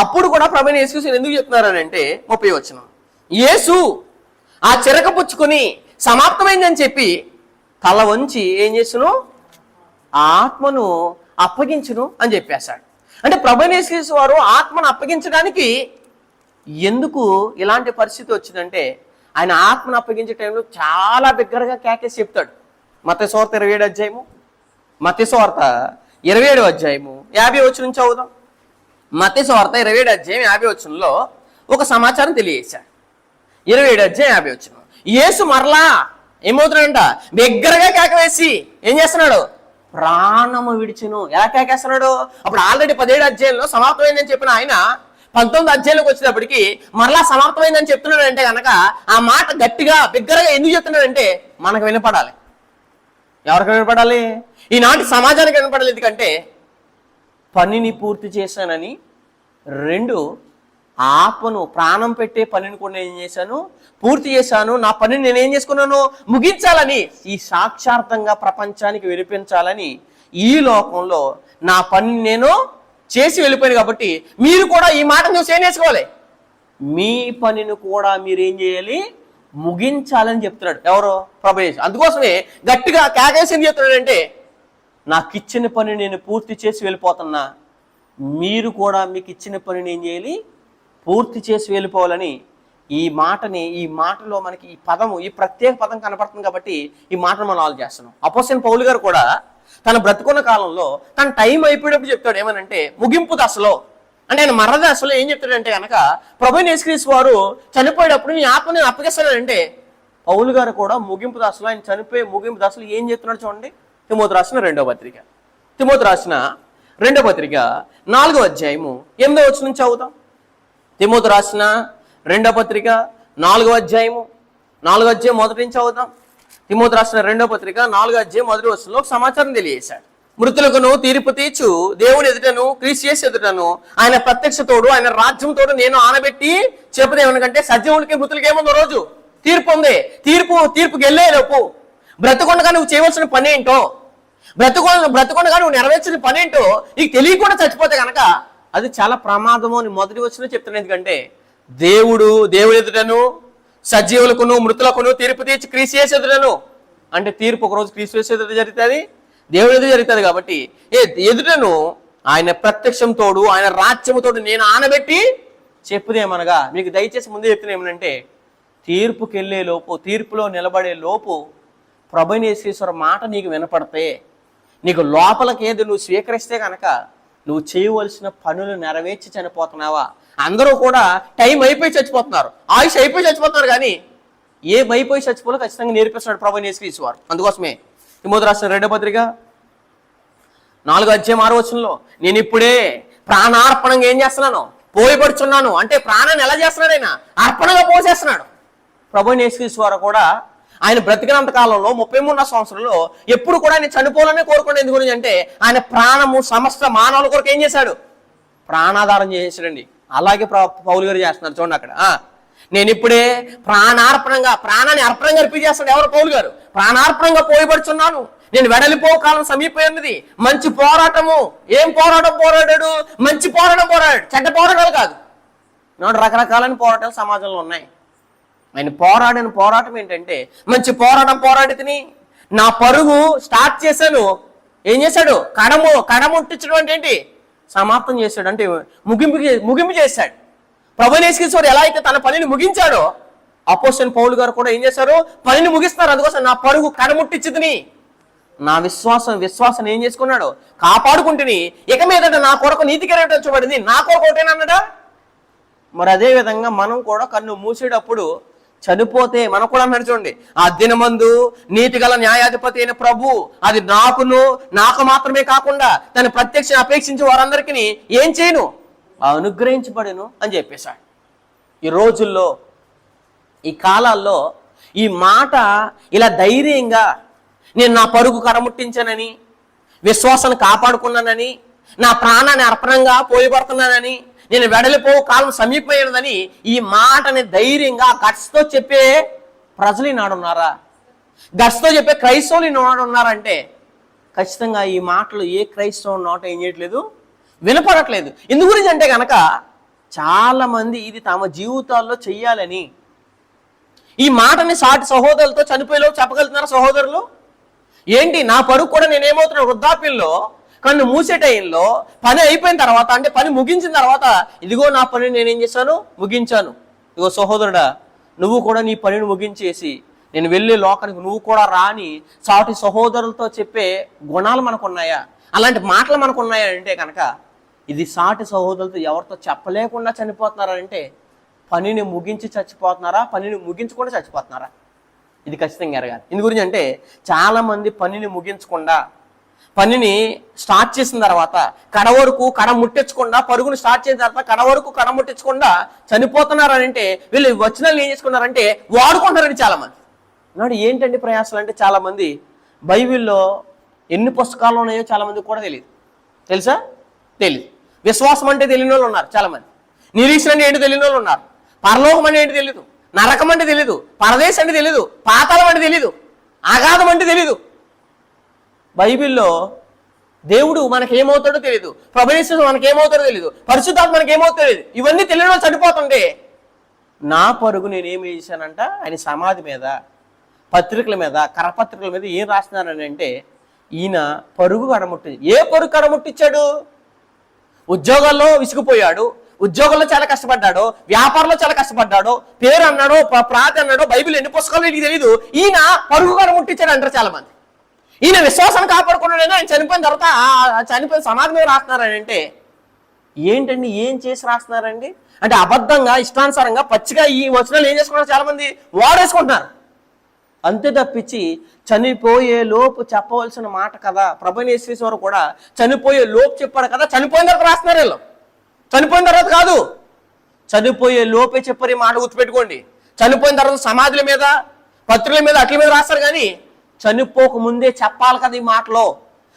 A: అప్పుడు కూడా ప్రభువైన యేసుక్రీస్తు ఎందుకు చెప్తున్నారు అని అంటే 30 వచనం, యేసు ఆ చిరక పుచ్చుకొని సమాప్తమైందని చెప్పి తల వంచి ఏం చేసును? ఆత్మను అప్పగించును అని చెప్పేశాడు. అంటే ప్రభువైన యేసుక్రీస్తు వారు ఆత్మను అప్పగించడానికి ఎందుకు ఇలాంటి పరిస్థితి వచ్చిందంటే, ఆయన ఆత్మను అప్పగించే టైంలో చాలా బిగ్గరగా కేకేసి చెప్తాడు. మత్తయి సువార్త 27 అధ్యాయము, మత్తయి సువార్త 27 అధ్యాయము 50 వచనం నుంచి చదువుదాం. మత్తయి సువార్త 27 అధ్యాయం 50 వచనంలో ఒక సమాచారం తెలియజేశాడు. 27 అధ్యాయం 50 వచనం, యేసు మరలా ఏమవుతున్నాడంట? బిగ్గరగా కేకవేసి ఏం చేస్తున్నాడు? ప్రాణము విడిచును. ఎలా కేకేస్తున్నాడు? అప్పుడు ఆల్రెడీ 17 అధ్యాయంలో సమాప్తమైందని చెప్పిన ఆయన 19 అధ్యాయంలోకి వచ్చేటప్పటికి మరలా సమాప్తమైందని చెప్తున్నాడు. అంటే కనుక ఆ మాట గట్టిగా బిగ్గరగా ఎందుకు చెప్తున్నాడంటే మనకు వినపడాలి. ఎవరికి వినపడాలి? ఈనాటి సమాజానికి వినపడాలి. ఎందుకంటే పనిని పూర్తి చేశానని, 2 ఆత్మను ప్రాణం పెట్టే పనిని కూడా నేను ఏం చేశాను? పూర్తి చేశాను. నా పనిని నేనేం చేసుకున్నాను? ముగించాలని, ఈ సాక్షార్థంగా ప్రపంచానికి వినిపించాలని ఈ లోకంలో నా పనిని నేను చేసి వెళ్ళిపోయాను. కాబట్టి మీరు కూడా ఈ మాట నువ్వు చేనేసుకోవాలి. మీ పనిని కూడా మీరు ఏం చేయాలి? ముగించాలని చెప్తున్నాడు. ఎవరు? ప్రభువే. అందుకోసమే గట్టిగా కేకేసి ఏం చెప్తున్నాడంటే, నాకు ఇచ్చిన పని నేను పూర్తి చేసి వెళ్ళిపోతున్నా, మీరు కూడా మీకు ఇచ్చిన పనిని ఏం చేయాలి? పూర్తి చేసి వెళ్ళిపోవాలని ఈ మాటలో మనకి ఈ పదము, ఈ ప్రత్యేక పదం కనపడుతుంది. కాబట్టి ఈ మాటను మనం ఆలోచిస్తున్నాం. అపోస్తలుడైన పౌలు గారు కూడా తన బ్రతుకున్న కాలంలో తన టైం అయిపోయేటప్పుడు చెప్తాడు. ఏమనంటే ముగింపు దశలో, అంటే ఆయన మరణ దశలో ఏం చెప్తాడంటే కనుక, ప్రభువైన యేసుక్రీస్తు వారు చనిపోయేటప్పుడు నీ ఆత్మని అప్పగిస్తాడంటే, పౌలు గారు కూడా ముగింపు దశలో, ఆయన చనిపోయే ముగింపు దశలో ఏం చెప్తున్నాడు చూడండి. తిమోతి రాసిన 2వ పత్రిక, తిమోతి రాసిన 2వ పత్రిక 4వ అధ్యాయము 8వ వచనం నుంచి చదువుతాం. తిమోతి రాసిన 2వ పత్రిక 4వ అధ్యాయము 4వ అధ్యాయం మొదటి నుంచి చదువుతాం. తిమోతి రాసిన 2వ పత్రిక 4వ అధ్యాయం మొదటి వచనంలో ఒక సమాచారం తెలియజేశాడు. మృతులకును తీర్పు తీర్చు దేవుని ఎదుటను, క్రీస్తు యేసు ఎదుటను ఆయన ప్రత్యక్షతోడు, ఆయన రాజ్యంతోడు నేను ఆనబెట్టి చెప్పదేమనకంటే, సజీవులకి మృతులకి ఏముందో రోజు తీర్పు ఉంది. తీర్పుకి వెళ్ళే లోపు బ్రతకొండగా నువ్వు చేయవలసిన పని ఏంటో, బ్రతకొండగా నువ్వు నెరవేర్చిన పని ఏంటో నీకు తెలియకుండా చచ్చిపోతే కనుక అది చాలా ప్రమాదము అని మొదటి వచనంలో చెప్తున్నాను. ఎందుకంటే దేవుడి ఎదుటను, సజీవులకును మృతులకును తీర్పు తీర్చి క్రీస్తు యేసు ఎదుటను, అంటే తీర్పు ఒకరోజు క్రీస్తు యేసు ఎదుట జరుగుతుంది, దేవుడి ఎదుట జరుగుతుంది. కాబట్టి ఎదుటను ఆయన ప్రత్యక్షంతోడు, ఆయన రాజ్యముతోడు నేను ఆనబెట్టి చెప్పుదేమనగా, మీకు దయచేసి ముందే చెప్తున్నా ఏమనంటే, తీర్పుకి వెళ్ళే లోపు, తీర్పులో నిలబడే లోపు ప్రభువైన యేసుక్రీస్తు మాట నీకు వినపడితే, నీకు లోపలికేది నువ్వు స్వీకరిస్తే కనుక నువ్వు చేయవలసిన పనులు నెరవేర్చి చనిపోతున్నావా? అందరూ కూడా టైం అయిపోయి చచ్చిపోతున్నారు, ఆయుష్ అయిపోయి చచ్చిపోతున్నారు. కానీ ఏ భయపోయి చచ్చిపోలో ఖచ్చితంగా నేర్పిస్తున్నాడు ప్రభువైన యేసుక్రీస్తు వారు. అందుకోసమే తిమోతి రాసిన 2వ పత్రిక 4:6 నేను ఇప్పుడే ప్రాణార్పణంగా ఏం చేస్తున్నాను, పోయబడుచున్నాను. అంటే ప్రాణాన్ని ఎలా చేస్తున్నాడు? ఆయన అర్పణగా పోసేస్తున్నాడు. ప్రభువైన యేసుక్రీస్తు వారు కూడా ఆయన బ్రతికినంత కాలంలో 33 సంవత్సరంలో ఎప్పుడు కూడా ఆయన చనిపోవాలని కోరుకునే ఎందుకు గురించి అంటే ఆయన ప్రాణము సమస్త మానవుల కొరకు ఏం చేశాడు? ప్రాణాధారం చేసాడండి. అలాగే పౌలు గారు చేస్తున్నారు చూడండి అక్కడ. నేను ఇప్పుడే ప్రాణార్పణంగా, ప్రాణాన్ని అర్పణంగా అర్పించేస్తాడు ఎవరు? పౌలు గారు. ప్రాణార్పణంగా పోయబడుచున్నాను, నేను వెడలిపో కాలం సమీపమైనది, మంచి పోరాటము. ఏం పోరాటం పోరాడాడు? మంచి పోరాటం పోరాడాడు, చెడ్డ పోరాటాలు కాదు. రకరకాలైన పోరాటాలు సమాజంలో ఉన్నాయి. ఆయన పోరాడిన పోరాటం ఏంటంటే మంచి పోరాటం పోరాడి తిని నా పరుగు స్టార్ట్ చేశాను. ఏం చేశాడు? కడముట్టించడం అంటే ఏంటి? సమాప్తం చేశాడు, అంటే ముగింపు చేశాడు. ప్రభువైన యేసుక్రీస్తు వారు ఎలా అయితే తన పనిని ముగించాడో అపోస్తలుడైన పౌలు గారు కూడా ఏం చేశారు? పనిని ముగిస్తారు. అందుకోసం నా పరుగు కడముట్టించుదని నా విశ్వాసం ఏం చేసుకున్నాడు? కాపాడుకుంటుని ఇక మీదట నా కొరకు నీతి కిరీటం వచ్చబడింది, నా కొరకు ఒకటేనన్నాడా? మరి అదే విధంగా మనం కూడా కన్ను మూసేటప్పుడు చనిపోతే మనం కూడా అన్నాడు చూడండి, ఆ దినమందు నీతి గల న్యాయాధిపతి అయిన ప్రభు అది నాకు మాత్రమే కాకుండా తన ప్రత్యక్ష అపేక్షించి వారందరికీ ఏం చేయను? అనుగ్రహించబడను అని చెప్పేశాడు. ఈ రోజుల్లో, ఈ కాలాల్లో ఈ మాట ఇలా ధైర్యంగా నేను నా పరుగు కరముట్టించానని, విశ్వాసాన్ని కాపాడుకున్నానని, నా ప్రాణాన్ని అర్పణంగా పోయబడుతున్నానని, నేను వెడలిపో కాలం సమీపమైనదని ఈ మాటని ధైర్యంగా గట్స్తో చెప్పే ప్రజలు ఈనాడున్నారా? గట్స్తో చెప్పే క్రైస్తవులు ఈనాడున్నారంటే ఖచ్చితంగా ఈ మాటలు ఏ క్రైస్తవ నోట ఏం చేయట్లేదు, వినపడట్లేదు. ఎందు గురించి అంటే కనుక చాలా మంది ఇది తమ జీవితాల్లో చెయ్యాలని ఈ మాటని సాటి సహోదరులతో చనిపోయేలోపు చెప్పగలుగుతున్నారు. సహోదరులు ఏంటి నా పరుగు కూడా నేనేమవుతున్నా వృద్ధాప్యంలో కన్ను మూసే టైంలో పని అయిపోయిన తర్వాత, అంటే పని ముగించిన తర్వాత ఇదిగో నా పని నేనేం చేశాను? ముగించాను. ఇదిగో సహోదరుడా, నువ్వు కూడా నీ పనిని ముగించేసి నేను వెళ్ళే లోకానికి నువ్వు కూడా రాని సాటి సహోదరులతో చెప్పే గుణాలు మనకున్నాయా? అలాంటి మాటలు మనకున్నాయా అంటే కనుక ఇది సాటి సహోదరులతో ఎవరితో చెప్పలేకుండా చనిపోతున్నారంటే పనిని ముగించి చచ్చిపోతున్నారా, పనిని ముగించకుండా చచ్చిపోతున్నారా? ఇది ఖచ్చితంగా ఎరగాలి. ఇందు గురించి అంటే చాలామంది పనిని ముగించకుండా, పనిని స్టార్ట్ చేసిన తర్వాత కడ వరకు కడ ముట్టించకుండా, పరుగును స్టార్ట్ చేసిన తర్వాత కడ వరకు కడ ముట్టించకుండా చనిపోతున్నారని అంటే వీళ్ళు వచనాలు ఏం చేసుకున్నారంటే వాడుకుంటారని చాలామంది. నాడు ఏంటంటే ప్రయాసాలు అంటే చాలామంది బైబిల్లో ఎన్ని పుస్తకాలు ఉన్నాయో చాలామంది కూడా తెలియదు. తెలుసా? తెలియదు. విశ్వాసం అంటే తెలియని వాళ్ళు ఉన్నారు చాలామంది. నిరీక్షణ అంటే ఏంటి తెలియని వాళ్ళు ఉన్నారు. పరలోకం అంటే ఏంటి తెలియదు. నరకం అంటే తెలీదు. పరదేశం అంటే తెలీదు. పాతాళం అంటే తెలీదు. అగాధం అంటే తెలీదు. బైబిల్లో దేవుడు మనకేమవుతాడో తెలియదు, ప్రభుయేసు మనకేమవుతాడో తెలియదు, పరిశుద్ధాత్మ మనకేమవుతాడో తెలియదు. ఇవన్నీ తెలియడం చనిపోతుంటే నా పరుగు నేనేమి చేశానంట ఆయన సమాధి మీద, పత్రికల మీద, కరపత్రికల మీద ఏం రాస్తున్నానని అంటే ఈయన పరుగు కడముట్టి. ఏ పరుగు కడముట్టించాడు? ఉద్యోగాల్లో విసిగిపోయాడు, ఉద్యోగంలో చాలా కష్టపడ్డాడు, వ్యాపారంలో చాలా కష్టపడ్డాడు, పేరు అన్నాడు, ప్రాతి అన్నాడు, బైబిల్ ఎన్ని పుస్తకాలు నీకు తెలియదు, ఈయన పరుగు కడముట్టించాడు అంటారు చాలా మంది. ఈయన విశ్వాసాన్ని కాపాడుకున్నాడైనా ఆయన చనిపోయిన తర్వాత చనిపోయిన సమాధి మీద రాస్తున్నారని అంటే ఏంటండి? ఏం చేసి రాస్తున్నారండి అంటే అబద్ధంగా, ఇష్టానుసారంగా, పచ్చిగా ఈ వచనాలు ఏం చేసుకున్నారు చాలా మంది వాడేసుకుంటున్నారు. అంతే తప్పించి చనిపోయే లోపు చెప్పవలసిన మాట కదా. ప్రభువైన యేసుక్రీస్తు వారు కూడా చనిపోయే లోపు చెప్పాడు కదా, చనిపోయిన తర్వాత రాస్తున్నారు వీళ్ళు. చనిపోయిన తర్వాత కాదు, చనిపోయే లోపే చెప్పారు. ఈ మాట గుర్తుపెట్టుకోండి. చనిపోయిన తర్వాత సమాధుల మీద, పత్రికల మీద, అట్ల మీద రాస్తారు కానీ చనిపోక ముందే చెప్పాలి కదా. ఈ మాటలో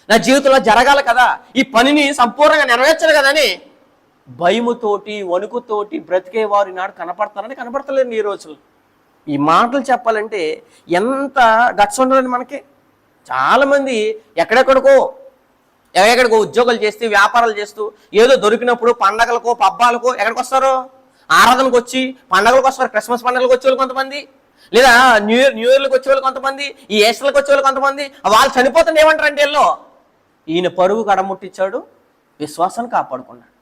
A: నా జీవితంలో జరగాలి కదా, ఈ పనిని సంపూర్ణంగా నెరవేర్చాలి కదా అని భయముతోటి, వణుకుతోటి బ్రతికేవారు ఈనాడు కనపడతారని కనపడతలేదు ఈ రోజులు. ఈ మాటలు చెప్పాలంటే ఎంత గట్స్ ఉండాలని మనకి. చాలామంది ఎక్కడెక్కడికో ఉద్యోగాలు చేస్తూ, వ్యాపారాలు చేస్తూ, ఏదో దొరికినప్పుడు పండగలకో పబ్బాలకో ఎక్కడికి వస్తారు? ఆరాధనకు వచ్చి, పండగలకు వస్తారు. క్రిస్మస్ పండుగలకు వచ్చేవాళ్ళు కొంతమంది, లేదా న్యూ ఇయర్లకు వచ్చేవాళ్ళు కొంతమంది, ఈ ఈస్టర్లకు వచ్చేవాళ్ళు కొంతమంది. వాళ్ళు చనిపోతుంది ఏమంటారంటే వీళ్ళు ఈయన పరుగు కడముట్టించాడు, విశ్వాసాన్ని కాపాడుకున్నాడు.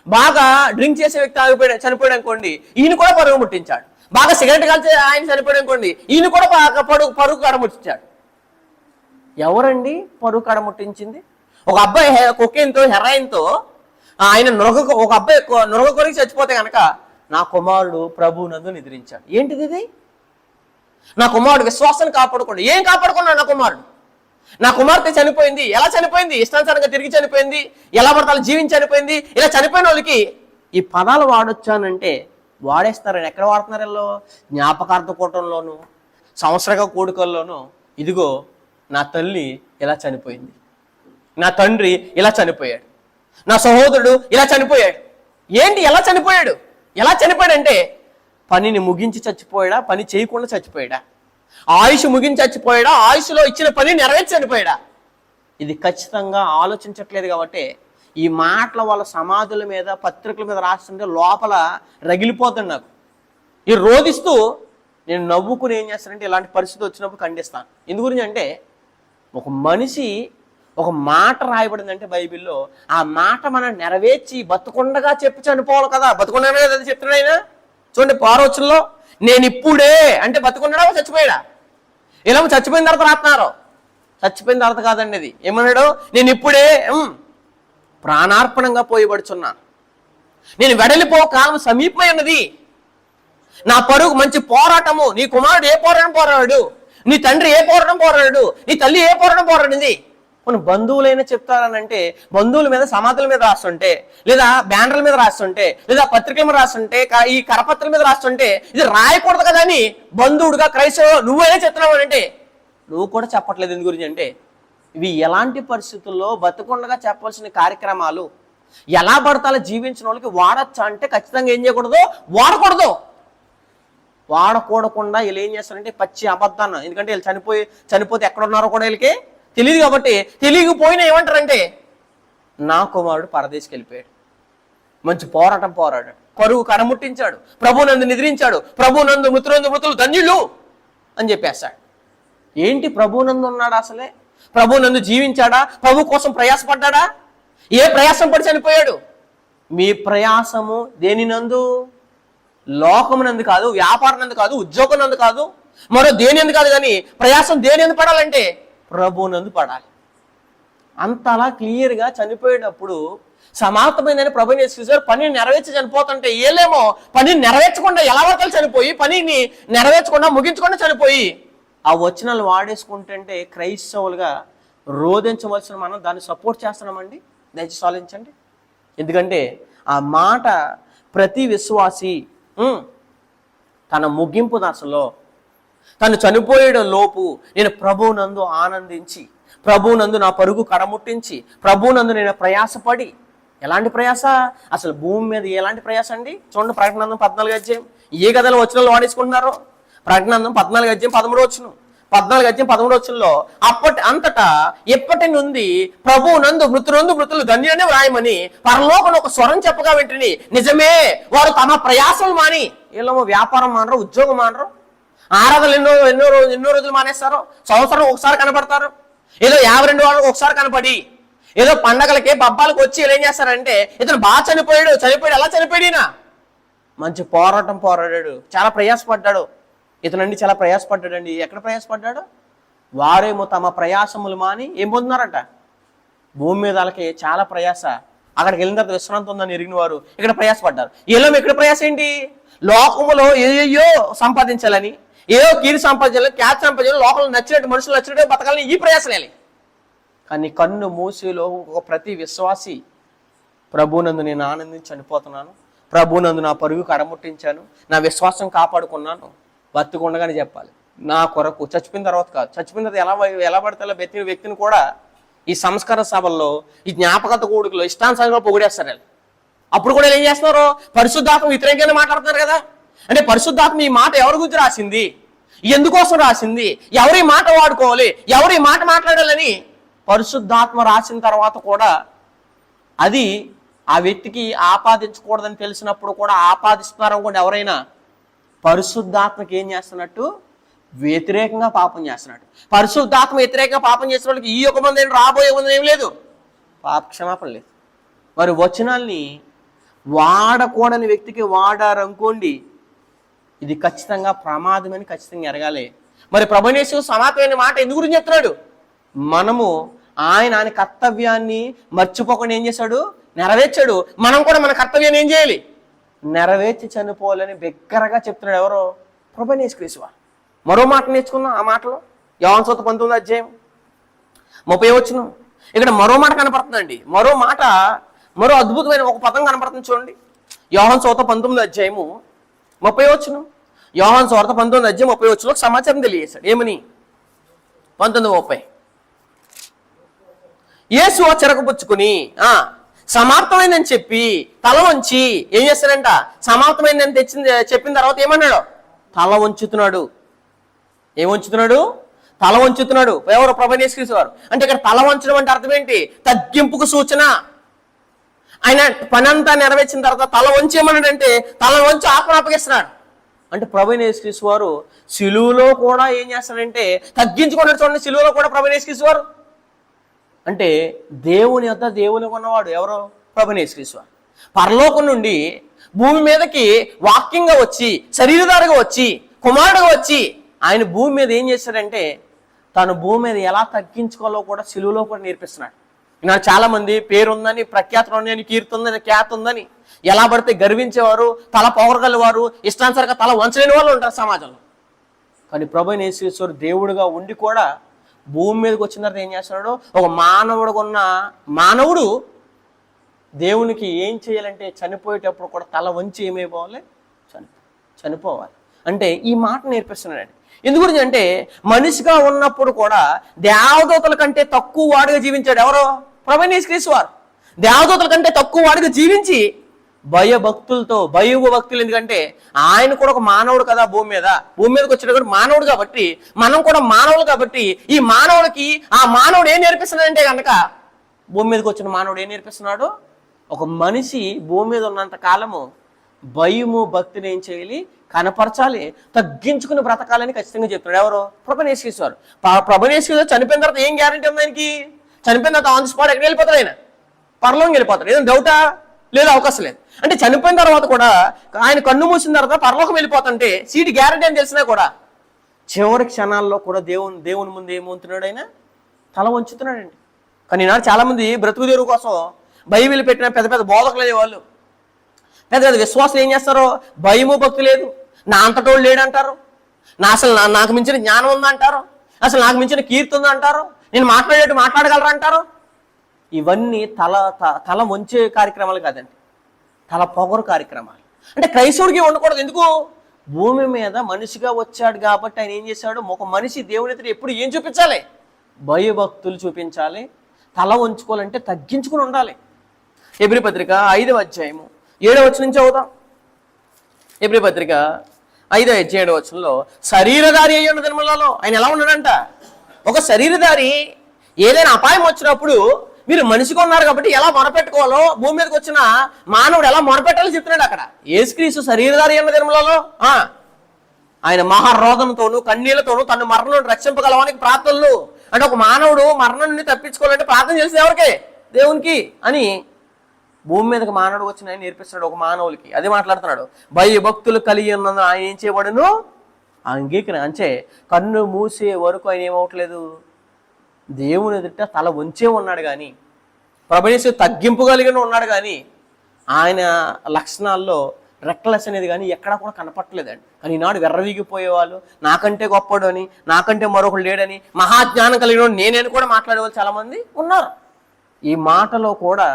A: బాగా డ్రింక్ చేసే వ్యక్తి చనిపోయాడు అనుకోండి, ఈయన కూడా పరుగు ముట్టించాడు. బాగా సిగరెట్ కాల్చే ఆయన చనిపోయాడు అనుకోండి, ఈయన కూడా పరుగు కడముట్టించాడు. ఎవరండి పరుగు కడముట్టించింది? ఒక అబ్బాయి కొకేన్తో, హెరాయిన్తో ఆయన ఒక అబ్బాయి నొరగ కొరికి చచ్చిపోతే కనుక నా కుమారుడు ప్రభువునందు నిద్రించాడు. ఏంటిది ఇది? నా కుమారుడు విశ్వాసాన్ని కాపాడుకోండి. ఏం కాపాడుకున్నాడు నా కుమారుడు? నా కుమార్తె చనిపోయింది. ఎలా చనిపోయింది? ఇష్టానుసారంగా తిరిగి చనిపోయింది. ఎలా పడతాలు జీవించి చనిపోయింది. ఇలా చనిపోయిన వాళ్ళకి ఈ పదాలు వాడొచ్చానంటే వాడేస్తారని ఎక్కడ వాడుతున్నారు? వీళ్ళు జ్ఞాపకార్థ కూటంలోను, సంవత్సరక కూడుకల్లోనూ, ఇదిగో నా తల్లి ఇలా చనిపోయింది, నా తండ్రి ఇలా చనిపోయాడు, నా సహోదరుడు ఇలా చనిపోయాడు. ఏంటి ఎలా చనిపోయాడు? ఎలా చనిపోయాడంటే పనిని ముగించి చచ్చిపోయాడా, పని చేయకుండా చచ్చిపోయాడా, ఆయుష్ ముగించి చచ్చిపోయాడా, ఆయుష్లో ఇచ్చిన పని నెరవేర్చి చనిపోయాడా? ఇది ఖచ్చితంగా ఆలోచించట్లేదు. కాబట్టి ఈ మాటల వాళ్ళ సమాధుల మీద, పత్రికల మీద రాస్తుంటే లోపల రగిలిపోతుంది నాకు. ఈ రోధిస్తూ నేను నవ్వుకుని ఏం చేస్తానంటే ఇలాంటి పరిస్థితి వచ్చినప్పుడు ఖండిస్తాను. ఎందు గురించి అంటే ఒక మనిషి ఒక మాట రాయబడిందంటే బైబిల్లో, ఆ మాట మనం నెరవేర్చి బతుకుండగా చెప్పి చనిపోవాలి కదా. బతుకుండగానే కదా చెప్తున్నాడు ఆయన. చూడండి 6వ వచనంలో, నేను ఇప్పుడే అంటే బతుకున్నాడా చచ్చిపోయాడా? ఇలా చచ్చిపోయిన తర్వాత రాస్తున్నారు. చచ్చిపోయిన తర్వాత కాదండి అది. ఏమన్నాడు? నేను ఇప్పుడే ప్రాణార్పణంగా పోయబడుచున్నాను, నేను వెడలిపో కాలం సమీపమై ఉన్నది, నా పరుగు మంచి పోరాటము. నీ కుమారుడు ఏ పోరాటం పోరాడు, నీ తండ్రి ఏ పోరాటం పోరాడు, నీ తల్లి ఏ పోరాటం పోరాడింది. కొన్ని బంధువులైనా చెప్తారనంటే బంధువుల మీద సమాధుల మీద రాస్తుంటే, లేదా బ్యానర్ల మీద రాస్తుంటే, లేదా పత్రికల మీద రాస్తుంటే, ఈ కరపత్రాల మీద రాస్తుంటే ఇది రాయకూడదు కదా అని బంధువుడుగా క్రైస్తవ నువ్వైనా చెప్తున్నావు అంటే నువ్వు కూడా చెప్పట్లేదు. ఎందు గురించి అంటే ఇవి ఎలాంటి పరిస్థితుల్లో బతుకుండగా చెప్పాల్సిన కార్యక్రమాలు. ఎలా పడతాలో జీవించిన వాళ్ళకి వాడచ్చా అంటే ఖచ్చితంగా ఏం చేయకూడదు, వాడకూడదు. వాడకూడకుండా వీళ్ళు ఏం చేస్తారంటే పచ్చి అబద్ధాన్ని, ఎందుకంటే వీళ్ళు చనిపోతే ఎక్కడ ఉన్నారో కూడా వీళ్ళకి తెలియదు. కాబట్టి తెలియకపోయినా ఏమంటారంటే నా కుమారుడు పరదేశికి వెళ్ళిపోయాడు, మంచి పోరాటం పోరాడాడు, పరుగు కడముట్టించాడు, ప్రభునందు నిద్రించాడు, ప్రభునందు మృతులు ధన్యులు అని చెప్పేస్తాడు. ఏంటి ప్రభునందు ఉన్నాడు? అసలే ప్రభునందు జీవించాడా? ప్రభు కోసం ప్రయాసపడ్డాడా? ఏ ప్రయాసం పడి చనిపోయాడు? మీ ప్రయాసము దేనినందు? లోకమునందు కాదు, వ్యాపారం కాదు, ఉద్యోగం నందు కాదు, మరో దేని ఎందు కాదు. కానీ ప్రయాసం దేని ఎందు పడాలంటే ప్రభునందు పడాలి. అంతలా క్లియర్గా చనిపోయేటప్పుడు సమాప్తమైందని ప్రభుని యేసుక్రీస్తు పనిని నెరవేర్చి చనిపోతుంటే వీళ్ళేమో పనిని నెరవేర్చకుండా ఎలా వరకలు చనిపోయి, పనిని నెరవేర్చకుండా ముగించకుండా చనిపోయి ఆ వచనాలు వాడేసుకుంటుంటే క్రైస్తవులుగా రోధించవలసిన మనం దాన్ని సపోర్ట్ చేస్తున్నామండి. దయచేసి ఆలోచించండి. ఎందుకంటే ఆ మాట ప్రతి విశ్వాసి తన ముగింపు దశలో తను చనిపోయడం లోపు నేను ప్రభువునందు ఆనందించి, ప్రభువునందు నా పరుగు కడముట్టించి, ప్రభువునందు నేను ప్రయాసపడి. ఎలాంటి ప్రయాస? అసలు భూమి మీద ఎలాంటి ప్రయాస అండి? చూడండి ప్రకటన 14వ అధ్యాయం. ఏ కథలో వచనాలు వాడేసుకుంటున్నారో ప్రకటన 14వ అధ్యాయం 13వ వచనం. 14వ అధ్యాయం 13వ వచనంలో అంతటా ఎప్పటి నుండి ప్రభువునందు మృతులు ధన్యులనే వ్రాయమని పరలోకం ఒక స్వరం చెప్పగా వెంటనే నిజమే, వారు తమ ప్రయాసం మాని, వీళ్ళేమో వ్యాపారం మానరు, ఉద్యోగం మానరు, ఆరాధనలు ఎన్నో రోజులు మానేస్తారు, సంవత్సరం ఒకసారి కనపడతారు, ఏదో 52 వారాలకు ఒకసారి కనపడి, ఏదో పండగలకి పబ్బాలకు వచ్చి ఏం చేస్తారంటే ఇతను బాగా చనిపోయాడు. ఎలా చనిపోయాడినా? మంచి పోరాటం పోరాడాడు, చాలా ప్రయాసపడ్డాడు. ఇతనండి చాలా ప్రయాసపడ్డాడండి. ఎక్కడ ప్రయాసపడ్డాడు? వారేమో తమ ప్రయాసములు మాని ఏం పొందుతున్నారట? భూమి మీద వాళ్ళకి చాలా ప్రయాస. అక్కడికి వెళ్ళిన తర్వాత విశ్రాంతి ఉందని ఎరిగిన వారు ఇక్కడ ప్రయాసపడ్డారు. వీళ్ళేమో ఇక్కడ ప్రయాస ఏంటి? లోకములో ఏయో సంపాదించాలని, ఏదో కీడు సంపాదించాలని, క్యాచ్ సంపాదించాలని, లోకంలో నచ్చినట్టు మనుషులు నచ్చినట్టు బతకాలని ఈ ప్రయాసలేలి. కానీ కన్ను మూసిలో ఒక ప్రతి విశ్వాసి ప్రభునందు నేను ఆనందించి చనిపోతున్నాను, ప్రభునందు నా పరుగు కడముట్టించాను, నా విశ్వాసం కాపాడుకున్నాను, బతుకుండగానే చెప్పాలి. నా కొరకు చచ్చిపోయిన తర్వాత కాదు. చచ్చిపోయిన తర్వాత ఎలా పడతాలో బెత్తిన వ్యక్తిని కూడా ఈ సంస్కార సభల్లో, ఈ జ్ఞాపకత కూడుకులో ఇష్టానుసారంగా పొగిడేస్తారు. అప్పుడు కూడా ఏం చేస్తున్నారు? పరిశుద్ధాత్మ వ్యతిరేకంగానే మాట్లాడుతున్నారు కదా. అంటే పరిశుద్ధాత్మ ఈ మాట ఎవరి గురించి రాసింది, ఎందుకోసం రాసింది, ఎవరు ఈ మాట వాడుకోవాలి, ఎవరు ఈ మాట మాట్లాడాలని పరిశుద్ధాత్మ రాసిన తర్వాత కూడా అది ఆ వ్యక్తికి ఆపాదించకూడదని తెలిసినప్పుడు కూడా ఆపాదిస్తున్నారు కూడా. ఎవరైనా పరిశుద్ధాత్మకి ఏం చేస్తున్నట్టు? వ్యతిరేకంగా పాపం చేస్తున్నాడు. పరిశుద్ధాత్మ వ్యతిరేకంగా పాపం చేసిన వాళ్ళకి ఈ ఒక మంది రాబోయే మంది ఏం లేదు, పాప క్షమాపణ లేదు. మరి వచనాల్ని వాడకూడని వ్యక్తికి వాడారనుకోండి, ఇది ఖచ్చితంగా ప్రమాదమని ఖచ్చితంగా ఎరగాలి. మరి ప్రభువు యేసు సమాప్తమైన మాట ఎందుకు గురించి చెప్తున్నాడు? మనము ఆయన కర్తవ్యాన్ని మర్చిపోకుండా ఏం చేశాడు? నెరవేర్చాడు. మనం కూడా మన కర్తవ్యాన్ని ఏం చేయాలి? నెరవేర్చి చనిపోవాలని బిగ్గరగా చెప్తున్నాడు. ఎవరో? ప్రభువు యేసుక్రీస్తు. మరో మాట నేర్చుకుందాం. ఆ మాటలో యోహాను సువార్త 19వ అధ్యాయం 30వ వచనం. ఇక్కడ మరో మాట కనపడుతుందండి. మరో మాట, మరో అద్భుతమైన ఒక పదం కనపడుతుంది చూడండి. యోహాను సువార్త 19వ అధ్యాయము 30వ వచనం. యోహాను సువార్త 19వ అధ్యాయం 30వ వచనంలో సమాచారం తెలియజేశాడు. ఏమని? 19:30. యేసు చెరకపుచ్చుకుని సమాప్తమైందని చెప్పి తల వంచి ఏం చేస్తాడంట? సమాప్తమైందని చెప్పిన తర్వాత ఏమన్నాడు? తల వంచుతున్నాడు. ఏం వంచుతున్నాడు? తల వంచుతున్నాడు. ఎవరు? ప్రభువైన యేసుక్రీస్తు వారు. అంటే ఇక్కడ తల వంచడం అంటే అర్థం ఏంటి? తగ్గింపుకు సూచన. ఆయన పని అంతా నెరవేర్చిన తర్వాత తల వంచి ఏమన్నాడంటే తల వంచి ఆత్మను అప్పగిస్తున్నాడు. అంటే ప్రభువైన యేసుక్రీస్తు వారు సిలువలో కూడా ఏం చేస్తాడంటే తగ్గించుకున్నాడు. చూడండి, సిలువలో కూడా ప్రభువైన యేసుక్రీస్తు వారు అంటే దేవుని యొద్ద దేవుని ఉన్నవాడు ఎవరో? ప్రభువైన యేసుక్రీస్తు వారు. పరలోకం నుండి భూమి మీదకి వాక్యంగా వచ్చి, శరీరధారిగా వచ్చి, కుమారుడుగా వచ్చి ఆయన భూమి మీద ఏం చేశాడంటే తను భూమి మీద ఎలా తగ్గించుకోవాలో కూడా సిలువలో కూడా నేర్పిస్తున్నాడు. ఈనాడు చాలా మంది పేరుందని, ప్రఖ్యాతం ఉందని, కీర్తి ఉందని, ఖ్యాతి ఉందని ఎలా పడితే గర్వించేవారు, తల పొగరగలవారు, ఇష్టానుసారంగా తల వంచలేని వాళ్ళు ఉంటారు సమాజంలో. కానీ ప్రభువైన యేసుక్రీస్తు దేవుడుగా ఉండి కూడా భూమి మీదకి వచ్చిన తర్వాత ఏం చేస్తున్నాడు? ఒక మానవుడుగా ఉన్న మానవుడు దేవునికి ఏం చేయాలంటే చనిపోయేటప్పుడు కూడా తల వంచి ఏమైపోవాలి? చనిపోవాలి. అంటే ఈ మాట నేర్పిస్తున్నాడండి. ఎందు గురించి అంటే మనిషిగా ఉన్నప్పుడు కూడా దేవదూతల కంటే తక్కువ వాడిగా జీవించాడు. ఎవరో? ప్రభువైన యేసుక్రీస్తు వారు. దేవదూతల కంటే తక్కువ వాడిగా జీవించి భయభక్తులతో, భక్తులు, ఎందుకంటే ఆయన కూడా ఒక మానవుడు కదా, భూమి మీదకి వచ్చాడు కూడా మానవుడు కాబట్టి, మనం కూడా మానవులు కాబట్టి ఈ మానవుడికి ఆ మానవుడు ఏం నేర్పిస్తున్నాడంటే కనుక భూమి మీదకి వచ్చిన మానవుడు ఏం నేర్పిస్తున్నాడు? ఒక మనిషి భూమి మీద ఉన్నంత కాలము భయము భక్తిని ఏం చేయాలి? కనపరచాలి, తగ్గించుకుని బ్రతకాలని ఖచ్చితంగా చెప్తున్నాడు. ఎవరు? ప్రభువైన యేసుక్రీస్తు వారు. ప్రభువైన యేసుక్రీస్తు వారు చనిపోయిన తర్వాత ఏం గ్యారంటీ ఉంది ఆయనకి? చనిపోయిన తర్వాత ఆన్ ది స్పాట్ ఎక్కడ వెళ్ళిపోతాడు? ఆయన పరలోకి వెళ్ళిపోతాడు. ఏదైనా డౌటా? లేదు, అవకాశం లేదు. అంటే చనిపోయిన తర్వాత కూడా ఆయన కన్ను మూసిన తర్వాత పరలోకం వెళ్ళిపోతుంటే సీటు గ్యారంటీ అని తెలిసినా కూడా చివరి క్షణాల్లో కూడా దేవుని ముందు ఏమవుతున్నాడు? ఆయన తల వంచుతున్నాడండి. కానీ ఈనాడు చాలా మంది బ్రతుకు తెరువు కోసం బైబిల్ పెట్టిన పెద్ద పెద్ద బోధకులు అనేవాళ్ళు, పెద్ద పెద్ద విశ్వాసులు ఏం చేస్తారో భయము భక్తి లేదు, నా అంతటోళ్ళు లేడంటారు, నాకు మించిన జ్ఞానం ఉందంటారు, అసలు నాకు మించిన కీర్తి ఉందంటారు, నేను మాట్లాడేట్టు మాట్లాడగలరా అంటారు. ఇవన్నీ తల వంచే కార్యక్రమాలు కాదండి, తల పొగరు కార్యక్రమాలు. అంటే క్రైస్తవుడికి ఉండకూడదు. ఎందుకు? భూమి మీద మనిషిగా వచ్చాడు కాబట్టి ఆయన ఏం చేశాడు? ఒక మనిషి దేవుని ఎదుట ఎప్పుడు ఏం చూపించాలి? భయభక్తులు చూపించాలి. తల వంచుకోవాలంటే తగ్గించుకుని ఉండాలి. హెబ్రీ పత్రిక 5వ అధ్యాయము 7వ వచనం నుంచి చదువుతాం. హెబ్రీ పత్రిక 5వ అధ్యాయం 7వ వచనంలో శరీరధారి అయ్యి ఉన్న దినములలో ఆయన ఎలా ఉన్నాడంట? ఒక శరీరధారి ఏదైనా అపాయం వచ్చినప్పుడు మీరు మనిషిగా ఉన్నారు కాబట్టి ఎలా మొరపెట్టుకోవాలో, భూమి మీదకి వచ్చిన మానవుడు ఎలా మొరపెట్టాలో చెప్తున్నాడు అక్కడ. యేసుక్రీస్తు శరీరధారి అన్న దినములలో ఆయన మహారోధంతోనూ కన్నీళ్లతోనూ తను మరణం నుండి రక్షింపగలవానికి ప్రార్థనలు. అంటే ఒక మానవుడు మరణం నుండి తప్పించుకోవాలంటే ప్రార్థన చేసి ఎవరికి? దేవునికి అని భూమి మీదకి మానవుడు వచ్చిన ఆయన నేర్పిస్తున్నాడు ఒక మానవులకి. అదే మాట్లాడుతున్నాడు. భక్తులు కలిగి ఉన్నది ఆయన ఏం చేయబడును? అంగీకరణ. అంటే కన్ను మూసే వరకు ఆయన ఏమవట్లేదు? దేవుని ఎదుట తల వంచే ఉన్నాడు. కానీ ప్రభువైన తగ్గింపు కలిగిన ఉన్నాడు. కానీ ఆయన లక్షణాల్లో రెక్లెస్ అనేది కానీ ఎక్కడా కూడా కనపట్టలేదండి. కానీ ఈనాడు వెర్రవీగిపోయేవాళ్ళు, నాకంటే గొప్పడు అని, నాకంటే మరొకడు లేడని, మహాజ్ఞానం కలిగిన నేనేని కూడా మాట్లాడేవాళ్ళు చాలామంది ఉన్నారు. ఈ మాటలో కూడా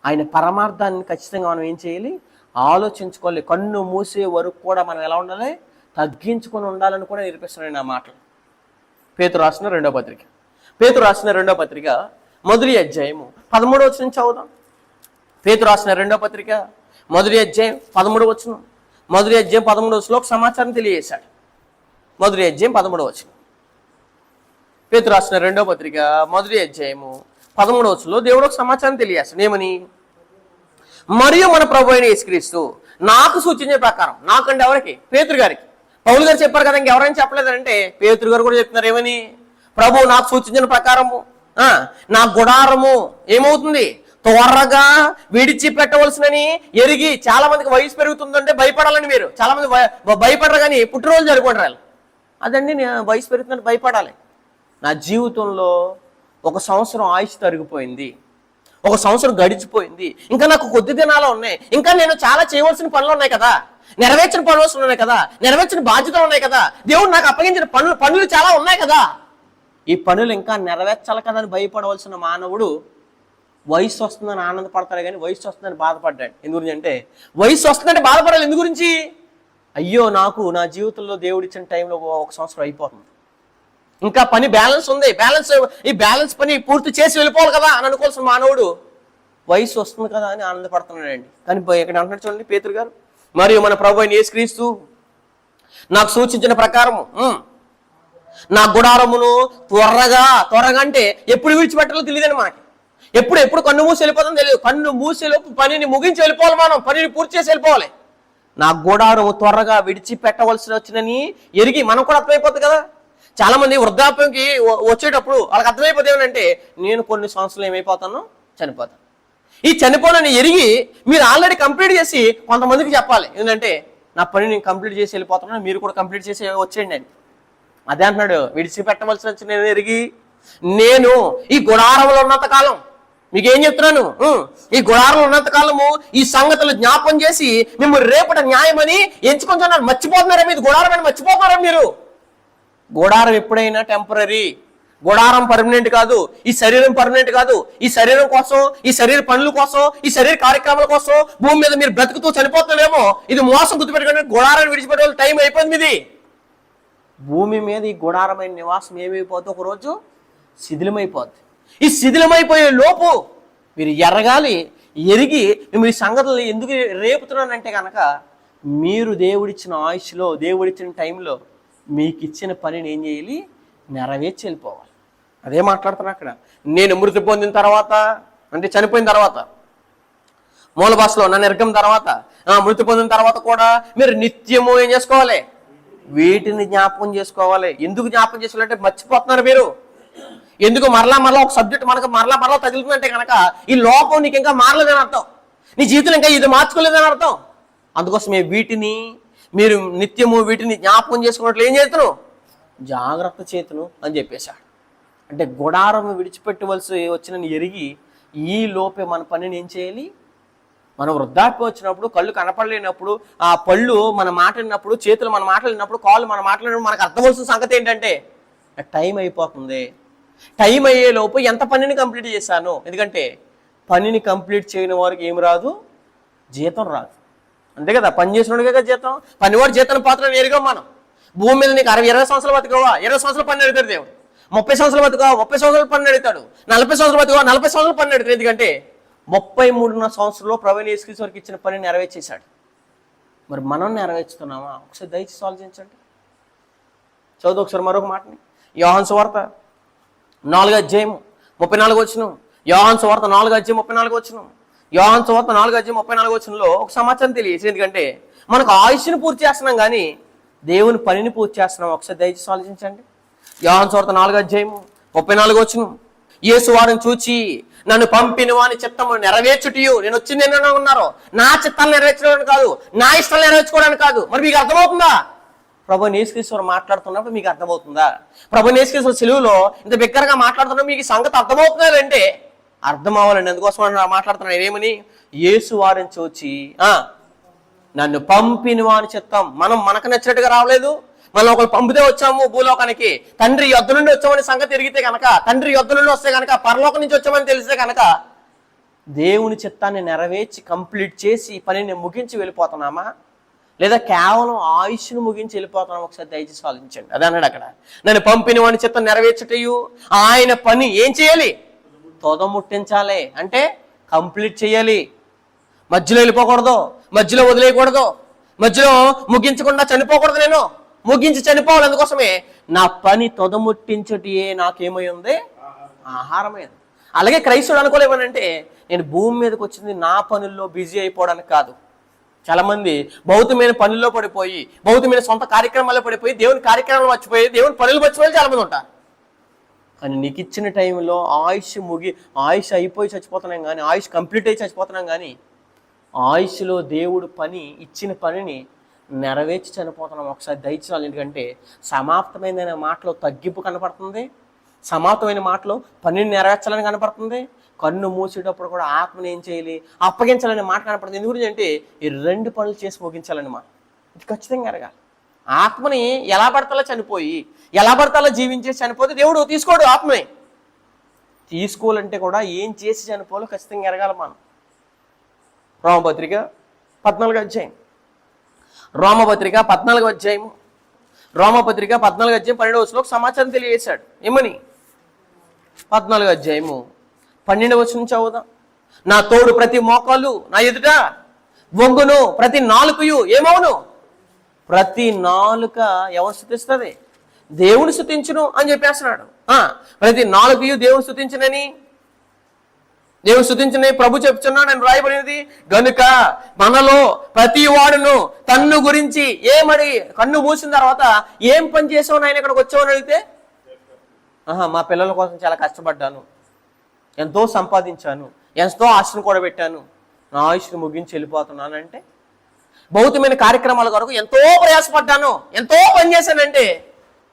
A: ఆయన పరమార్థాన్ని ఖచ్చితంగా మనం ఏం చేయాలి? ఆలోచించుకోవాలి. కన్ను మూసే వరకు కూడా మనం ఎలా ఉండాలి? తగ్గించుకొని ఉండాలని కూడా నేర్పిస్తున్నాడు ఆ మాటలు. పేతురు రాసిన 2వ పత్రిక, పేతురు రాసిన 2వ పత్రిక 1వ అధ్యాయము 13వ వచనం చదువుదాం. పేతురు రాసిన 2వ పత్రిక 1వ అధ్యాయం 13వ వచనం. 1వ అధ్యాయం 13వ వచనంలో ఒక సమాచారం తెలియజేశాడు. 1వ అధ్యాయం 13వ వచనం. పేతురు రాసిన 2వ పత్రిక 1వ అధ్యాయము 13వ వచనంలో దేవుడు ఒక సమాచారం తెలియజేస్తాడు. ఏమని? మరియు మన ప్రభువైన యేసుక్రీస్తు నాకు సూచించే ప్రకారం. నాకంటే ఎవరికి? పేతురు గారికి. పౌలు గారు చెప్పారు కదా, ఇంకెవరైనా చెప్పలేదంటే పేతురు గారు కూడా చెప్తున్నారు. ఏమని? ప్రభు నాకు సూచించిన ప్రకారము నా గుడారము ఏమవుతుంది? త్వరగా విడిచిపెట్టవలసినని ఎరిగి. చాలా మందికి వయసు పెరుగుతుందంటే భయపడాలని మీరు చాలా మంది భయపడరు, కానీ పుట్టినరోజు జరుపుకుంటారు. అదండి, నేను వయసు పెరుగుతుందంటే భయపడాలి. నా జీవితంలో 1 సంవత్సరం ఆయుష్ తరిగిపోయింది, ఒక సంవత్సరం గడిచిపోయింది, ఇంకా నాకు కొద్ది దినాలు ఉన్నాయి, ఇంకా నేను చాలా చేయవలసిన పనులు ఉన్నాయి కదా, నెరవేర్చిన పనులు ఉన్నాయి కదా, నెరవేర్చిన బాధ్యతలు ఉన్నాయి కదా, దేవుడు నాకు అప్పగించిన పనులు చాలా ఉన్నాయి కదా, ఈ పనులు ఇంకా నెరవేర్చాలి కదా అని భయపడవలసిన మానవుడు వయసు వస్తుందని ఆనందపడతాడు, కానీ వయసు వస్తుందని బాధపడ్డాడు. ఎందు గురించి అంటే వయసు వస్తుందంటే బాధపడాలి. ఎందు గురించి? అయ్యో నాకు నా జీవితంలో దేవుడు ఇచ్చిన టైంలో ఒక సంవత్సరం అయిపోతుంది, ఇంకా పని బ్యాలెన్స్ ఉంది, ఈ బ్యాలెన్స్ పని పూర్తి చేసి వెళ్ళిపోవాలి కదా అని అనుకోవాల్సిన మానవుడు వయసు వస్తుంది కదా అని ఆనందపడుతున్నాడండి. కానీ ఇక్కడ అంటున్నాడు చూడండి పేతురు గారు, మరియు మన ప్రభు అయిన యేసుక్రీస్తు నాకు సూచించిన ప్రకారము నా గుడారమును త్వరగా అంటే ఎప్పుడు విడిచిపెట్టాలో తెలియదండి మనకి. ఎప్పుడు కన్ను మూసి వెళ్ళిపోతుందో తెలియదు. కన్ను మూసేలోపు పనిని ముగించి వెళ్ళిపోవాలి, మనం పనిని పూర్తి చేసి వెళ్ళిపోవాలి. నా గుడారము త్వరగా విడిచిపెట్టవలసి వచ్చినని ఎరిగి మనం కూడా అర్థమైపోతుంది కదా. చాలా మంది వృద్ధాప్యంకి వచ్చేటప్పుడు వాళ్ళకి అర్థమైపోతే ఏమంటే నేను కొన్ని సంవత్సరాలు ఏమైపోతాను, చనిపోతాను. ఈ చనిపోనని ఎరిగి మీరు ఆల్రెడీ కంప్లీట్ చేసి కొంతమందికి చెప్పాలి. ఏంటంటే నా పని నేను కంప్లీట్ చేసి వెళ్ళిపోతున్నాను, మీరు కూడా కంప్లీట్ చేసి వచ్చేయండి అని. అదే అంటున్నాడు, విడిచిపెట్టవలసి వచ్చి నేను ఎరిగి నేను ఈ గుడారంలో ఉన్నంత కాలం మీకేం చెప్తున్నాను, ఈ గుడారంలో ఉన్నంత కాలము ఈ సంగతులు జ్ఞాపం చేసి మిమ్మల్ని రేపటి న్యాయమని ఎంచుకుంటున్నారు. మర్చిపోతున్నారా? మీరు గుడారం అని మర్చిపోతున్నారా? మీరు గుడారం ఎప్పుడైనా టెంపరీ, గుడారం పర్మనెంట్ కాదు. ఈ శరీరం పర్మనెంట్ కాదు. ఈ శరీరం కోసం, ఈ శరీర పనుల కోసం, ఈ శరీర కార్యక్రమాల కోసం భూమి మీద మీరు బ్రతుకుతూ చనిపోతున్నారేమో, ఇది మోసం గుర్తుపెట్టుకోండి. గుడారాన్ని విడిచిపెట్టే టైం అయిపోయింది. ఇది భూమి మీద ఈ గుడారమైన నివాసం ఏమైపోద్ది, ఒకరోజు శిథిలమైపోద్ది. ఈ శిథిలమైపోయే లోపు మీరు ఎరిగి మేము ఈ సంగతులు ఎందుకు రేపుతున్నానంటే కనుక మీరు దేవుడిచ్చిన ఆయుష్లో, దేవుడిచ్చిన టైంలో మీకు ఇచ్చిన పనిని ఏం చేయాలి, నెరవేర్చి వెళ్ళిపోవాలి. అదే మాట్లాడుతున్నా అక్కడ. నేను మృతి పొందిన తర్వాత అంటే చనిపోయిన తర్వాత, మూల భాషలో నా నిర్గం తర్వాత, మృతి పొందిన తర్వాత కూడా మీరు నిత్యము ఏం చేసుకోవాలి, వీటిని జ్ఞాపకం చేసుకోవాలి. ఎందుకు జ్ఞాపకం చేసుకోవాలంటే మర్చిపోతున్నారు మీరు. ఎందుకు మరలా ఒక సబ్జెక్ట్ మనకు మరలా తగులుతుందంటే కనుక ఈ లోపం నీకు ఇంకా మారలేదని అర్థం, నీ జీవితం ఇంకా ఇది మార్చుకోలేదని అర్థం. అందుకోసమే వీటిని మీరు నిత్యము వీటిని జ్ఞాపకం చేసుకున్నట్లు ఏం చేతును, జాగ్రత్త చేతును అని చెప్పేశాడు. అంటే గుడారం విడిచిపెట్టవలసి వచ్చినని ఎరిగి ఈ లోపే మన పనిని ఏం చేయాలి, మనం వృద్ధాప్యం వచ్చినప్పుడు, కళ్ళు కనపడలేనప్పుడు, ఆ పళ్ళు మన మాట్లాడినప్పుడు, చేతులు మన మాట్లాడినప్పుడు, కాళ్ళు మన మాట్లాడినప్పుడు మనకు అర్థమవలసిన సంగతి ఏంటంటే టైం అయిపోతుంది. టైం అయ్యే లోపు ఎంత పనిని కంప్లీట్ చేశాను. ఎందుకంటే పనిని కంప్లీట్ చేయని వారికి ఏమి రాదు, జీతం రాదు. అంతే కదా, పని చేసినోడికే కదా జీతం. పనివాడు జీతం పాత్ర నేరుగా మనం భూమి మీద నీకు 20 సంవత్సరాలు బతుకోవా, 20 సంవత్సరాలు పని అడుగుతాడు దేవుడు. 30 సంవత్సరాలు బతుకోవా, 30 సంవత్సరాలు పని అడుగుతాడు. 40 సంవత్సరాలు బతుకోవా, 40 సంవత్సరాలు పని అడుగుతాడు. ఎందుకంటే 33వ సంవత్సరంలో ప్రభువైన యేసుక్రీస్తు వారికి ఇచ్చిన పని నెరవేర్చేశాడు. మరి మనం నెరవేర్చుతున్నామా? ఒకసారి దయచేసి ఆలోచించండి. చదువు ఒకసారి మరొక మాటని, యోహాను సువార్త 4:34 యోహాను సువార్త 4:34 యోహాను సువార్త 4:34 ఒక సమాచారం తెలియదు. ఎందుకంటే మనకు ఆయుష్ని పూర్తి చేస్తున్నాం కానీ దేవుని పనిని పూర్తి చేస్తున్నాం. ఒకసారి దయచేసి ఆలోచించండి. యోహాను సువార్త 4:34 యేసు వారిని చూచి నన్ను పంపిన వాని చిత్తము నెరవేర్చుటయు నేను వచ్చింది ఏమైనా ఉన్నారో నా చిత్తాలు నెరవేర్చుకోవడానికి కాదు, నా ఇష్టాలు నెరవేర్చుకోవడానికి కాదు. మరి మీకు అర్థమవుతుందా? ప్రభువైన యేసుక్రీస్తు మాట్లాడుతున్నప్పుడు మీకు అర్థమవుతుందా? ప్రభువైన యేసుక్రీస్తు సిలువలో ఇంత బిగ్గరగా మాట్లాడుతున్నప్పుడు మీకు సంగతి అర్థమవుతున్నారంటే అర్థం అవ్వాలండి. అందుకోసం మాట్లాడుతున్నాను. ఏమని? యేసు వారిని చూచి నన్ను పంపిన వాని చిత్తం. మనకు నచ్చినట్టుగా రావలేదు. మనం ఒకరు పంపితే వచ్చాము భూలోకానికి, తండ్రి యొద్ద నుండి వచ్చామని సంగతి ఎరిగితే కనుక, తండ్రి యొద్ద నుండి వస్తే కనుక, పరలోకం నుంచి వచ్చామని తెలిస్తే కనుక దేవుని చిత్తాన్ని నెరవేర్చి కంప్లీట్ చేసి పనిని ముగించి వెళ్ళిపోతున్నామా, లేదా కేవలం ఆయుష్ను ముగించి వెళ్ళిపోతున్నామా? ఒకసారి దయచేసి ఆలోచించండి. అదే అన్నాడు అక్కడ, నన్ను పంపిన వాని చిత్తం నెరవేర్చుటయు ఆయన పని ఏం చేయాలి, తొదముట్టించాలి. అంటే కంప్లీట్ చేయాలి. మధ్యలో వెళ్ళిపోకూడదు, మధ్యలో వదిలేయకూడదు, మధ్యలో ముగించకుండా చనిపోకూడదు. నేను ముగించి చనిపోవాలి. అందుకోసమే నా పని తొదముట్టించుటియే నాకేమై ఉంది, ఆహారమైంది. అలాగే క్రైస్తవుడు అనుకోలేమనంటే నేను భూమి మీదకి వచ్చింది నా పనుల్లో బిజీ అయిపోవడానికి కాదు. చాలా మంది భౌతికమైన పనుల్లో పడిపోయి, భౌతికమైన సొంత కార్యక్రమాల్లో పడిపోయి, దేవుని కార్యక్రమాలు మర్చిపోయి, దేవుని పనులు మర్చిపోయి చాలా మంది ఉంటారు. కానీ నీకు ఇచ్చిన టైంలో ఆయుష్ అయిపోయి చచ్చిపోతున్నాం కానీ, ఆయుష్ కంప్లీట్ అయ్యి చచ్చిపోతున్నాం కానీ, ఆయుష్లో దేవుడు ఇచ్చిన పనిని నెరవేర్చి చనిపోతున్నాం. ఒకసారి దయచేయాలి. ఎందుకంటే సమాప్తమైన మాటలో తగ్గింపు కనపడుతుంది, సమాప్తమైన మాటలో పనిని నెరవేర్చాలని కనపడుతుంది, కన్ను మూసేటప్పుడు కూడా ఆత్మని ఏం చేయాలి, అప్పగించాలని మాట కనపడుతుంది. ఎందు గురించి అంటే ఈ 2 పనులు చేసి ముగించాలని మాట. ఇది ఖచ్చితంగా ఎరగాలి. ఆత్మని ఎలా పడతాలో చనిపోయి, ఎలా పడతాలో జీవించేసి చనిపోతే దేవుడు తీసుకోడు. ఆత్మని తీసుకోవాలంటే కూడా ఏం చేసి చనిపోవాలో ఖచ్చితంగా ఎరగాలి మనం. రోమపత్రిక 14వ అధ్యాయం, రోమపత్రిక 14వ అధ్యాయము, రోమపత్రిక 14వ అధ్యాయం 12వ వచనంలో సమాచారం తెలియజేశాడు. ఏమని? 14వ అధ్యాయము 12వ వచనం చదువుదాం. నా తోడు ప్రతి మోకాలు నా ఎదుట వంగును, ప్రతి నాలుకయు ఏమవును? ప్రతి నాలుక ఎవరు స్తుతిస్తుంది? దేవుని స్తుతించును అని చెప్పేస్తున్నాడు. ప్రతి నాలుకయు దేవుని స్తుతించునని, దేవుని స్తుతించునని ప్రభు చెప్తున్నాడు అని రాయబడినది. గనుక మనలో ప్రతి వాడును తన్ను గురించి ఏమడి, కన్ను మూసిన తర్వాత ఏం పని చేసావు నాయన ఇక్కడికి వచ్చావని అడిగితే, మా పిల్లల కోసం చాలా కష్టపడ్డాను, ఎంతో సంపాదించాను, ఎంతో ఆశను కూడా పెట్టాను, నా ఆయుష్ను ముగించి వెళ్ళిపోతున్నాను అంటే, భౌతికమైన కార్యక్రమాల కొరకు ఎంతో ప్రయాసపడ్డాను, ఎంతో పని చేశానంటే,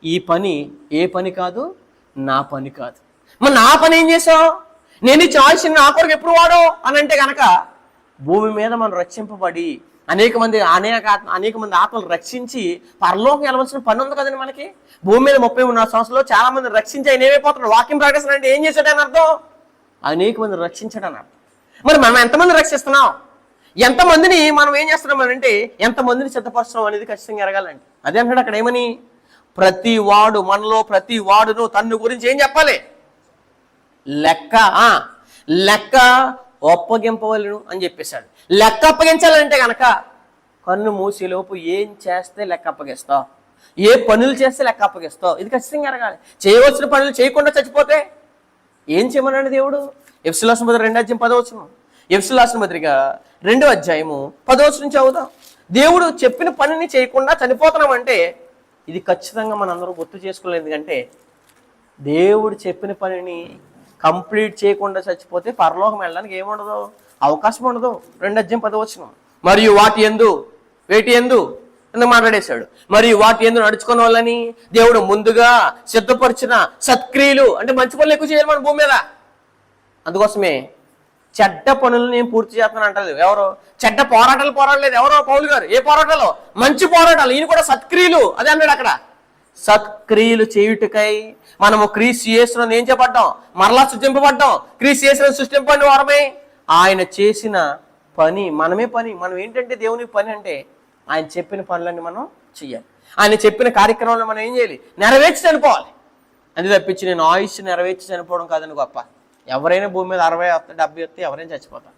A: ఈ పని ఏ పని కాదు, నా పని కాదు. మరి నా పని ఏం చేసావు? నేను ఇచ్చిన ఆయుష్ని నా కొరకు ఎప్పుడు వాడో అని అంటే కనుక, భూమి మీద మనం రక్షింపబడి అనేక మంది ఆత్మలు రక్షించి పరలోకం వెళ్ళవలసిన పని ఉంది కదండి మనకి. భూమి మీద 33 సంవత్సరాలు చాలా మంది రక్షించి ఆయన ఏమైపోతున్నాడు? వాక్యం ప్రకటిస్తాడు అంటే ఏం చేశాడని అర్థం? అనేక మంది రక్షించాడని అర్థం. మరి మనం ఎంతమంది రక్షిస్తున్నాం, ఎంతమందిని మనం ఏం చేస్తున్నాం అని అంటే, ఎంతమందిని సిద్ధపరుస్తున్నాం అనేది ఖచ్చితంగా ఎరగాలండి. అదే అంటాడు అక్కడ. ఏమని? ప్రతి వాడు, మనలో ప్రతి వాడును తన్ను గురించి ఏం చెప్పాలి? లెక్క ఒప్పగింపవలను అని చెప్పేశాడు. లెక్క అప్పగించాలంటే కనుక కన్ను మూసేలోపు ఏం చేస్తే లెక్క అప్పగిస్తావు, ఏ పనులు చేస్తే లెక్క అప్పగిస్తావు, ఇది ఖచ్చితంగా ఎరగాలి. చేయవలసిన పనులు చేయకుండా చచ్చిపోతే ఏం చేయమన్నాడు దేవుడు? ఎఫెసీయులకు రాసిన పత్రిక 2వ అధ్యాయం 10వ వచనం, ఎఫెసీయులకు రాసిన పత్రిక 2వ అధ్యాయము 10వ వచనం నుంచి చదువుదాం. దేవుడు చెప్పిన పనిని చేయకుండా చనిపోతున్నాం అంటే ఇది ఖచ్చితంగా మనందరూ గుర్తు చేసుకోలేదు. ఎందుకంటే దేవుడు చెప్పిన పనిని కంప్లీట్ చేయకుండా చచ్చిపోతే పరలోకం వెళ్ళడానికి ఏముండదు, అవకాశం ఉండదు. 2వ అధ్యాయం 10వ వచనం, మరియు వాటి యందు ఎందుకు మాట్లాడేశాడు, మరియు వాటి యందు నడుచుకున్న వాళ్ళని దేవుడు ముందుగా సిద్ధపరిచిన సత్క్రియలు, అంటే మంచి పనులు ఎక్కువ చేయాలి మన భూమి మీద. అందుకోసమే చెడ్డ పనులు నేను పూర్తి చేస్తాను అంటలేదు ఎవరో, చెడ్డ పోరాటాలు పోరాడలేదు ఎవరో పౌలు గారు. ఏ పోరాటాలు? మంచి పోరాటాలు. ఈయన కూడా సత్క్రియలు, అదే అన్నాడు అక్కడ. సత్క్రియలు చేయుటకై మనము క్రీస్తు యేసును ఏం చేయబడ్డాం? మరలా సృష్టింపబడ్డాం. క్రీస్తు యేసును సృష్టింపబడిన వారమే. ఆయన చేసిన పని మనమే పని. మనం ఏంటంటే దేవుని పని అంటే ఆయన చెప్పిన పనులన్నీ మనం చెయ్యాలి. ఆయన చెప్పిన కార్యక్రమాలను మనం ఏం చేయాలి? నెరవేర్చి చనిపోవాలి. అది తప్పించి నేను ఆయుష్ నెరవేర్చి చనిపోవడం కాదని గొప్ప. ఎవరైనా భూమి మీద 60 వస్తే 70 వస్తే ఎవరైనా చచ్చిపోతారు.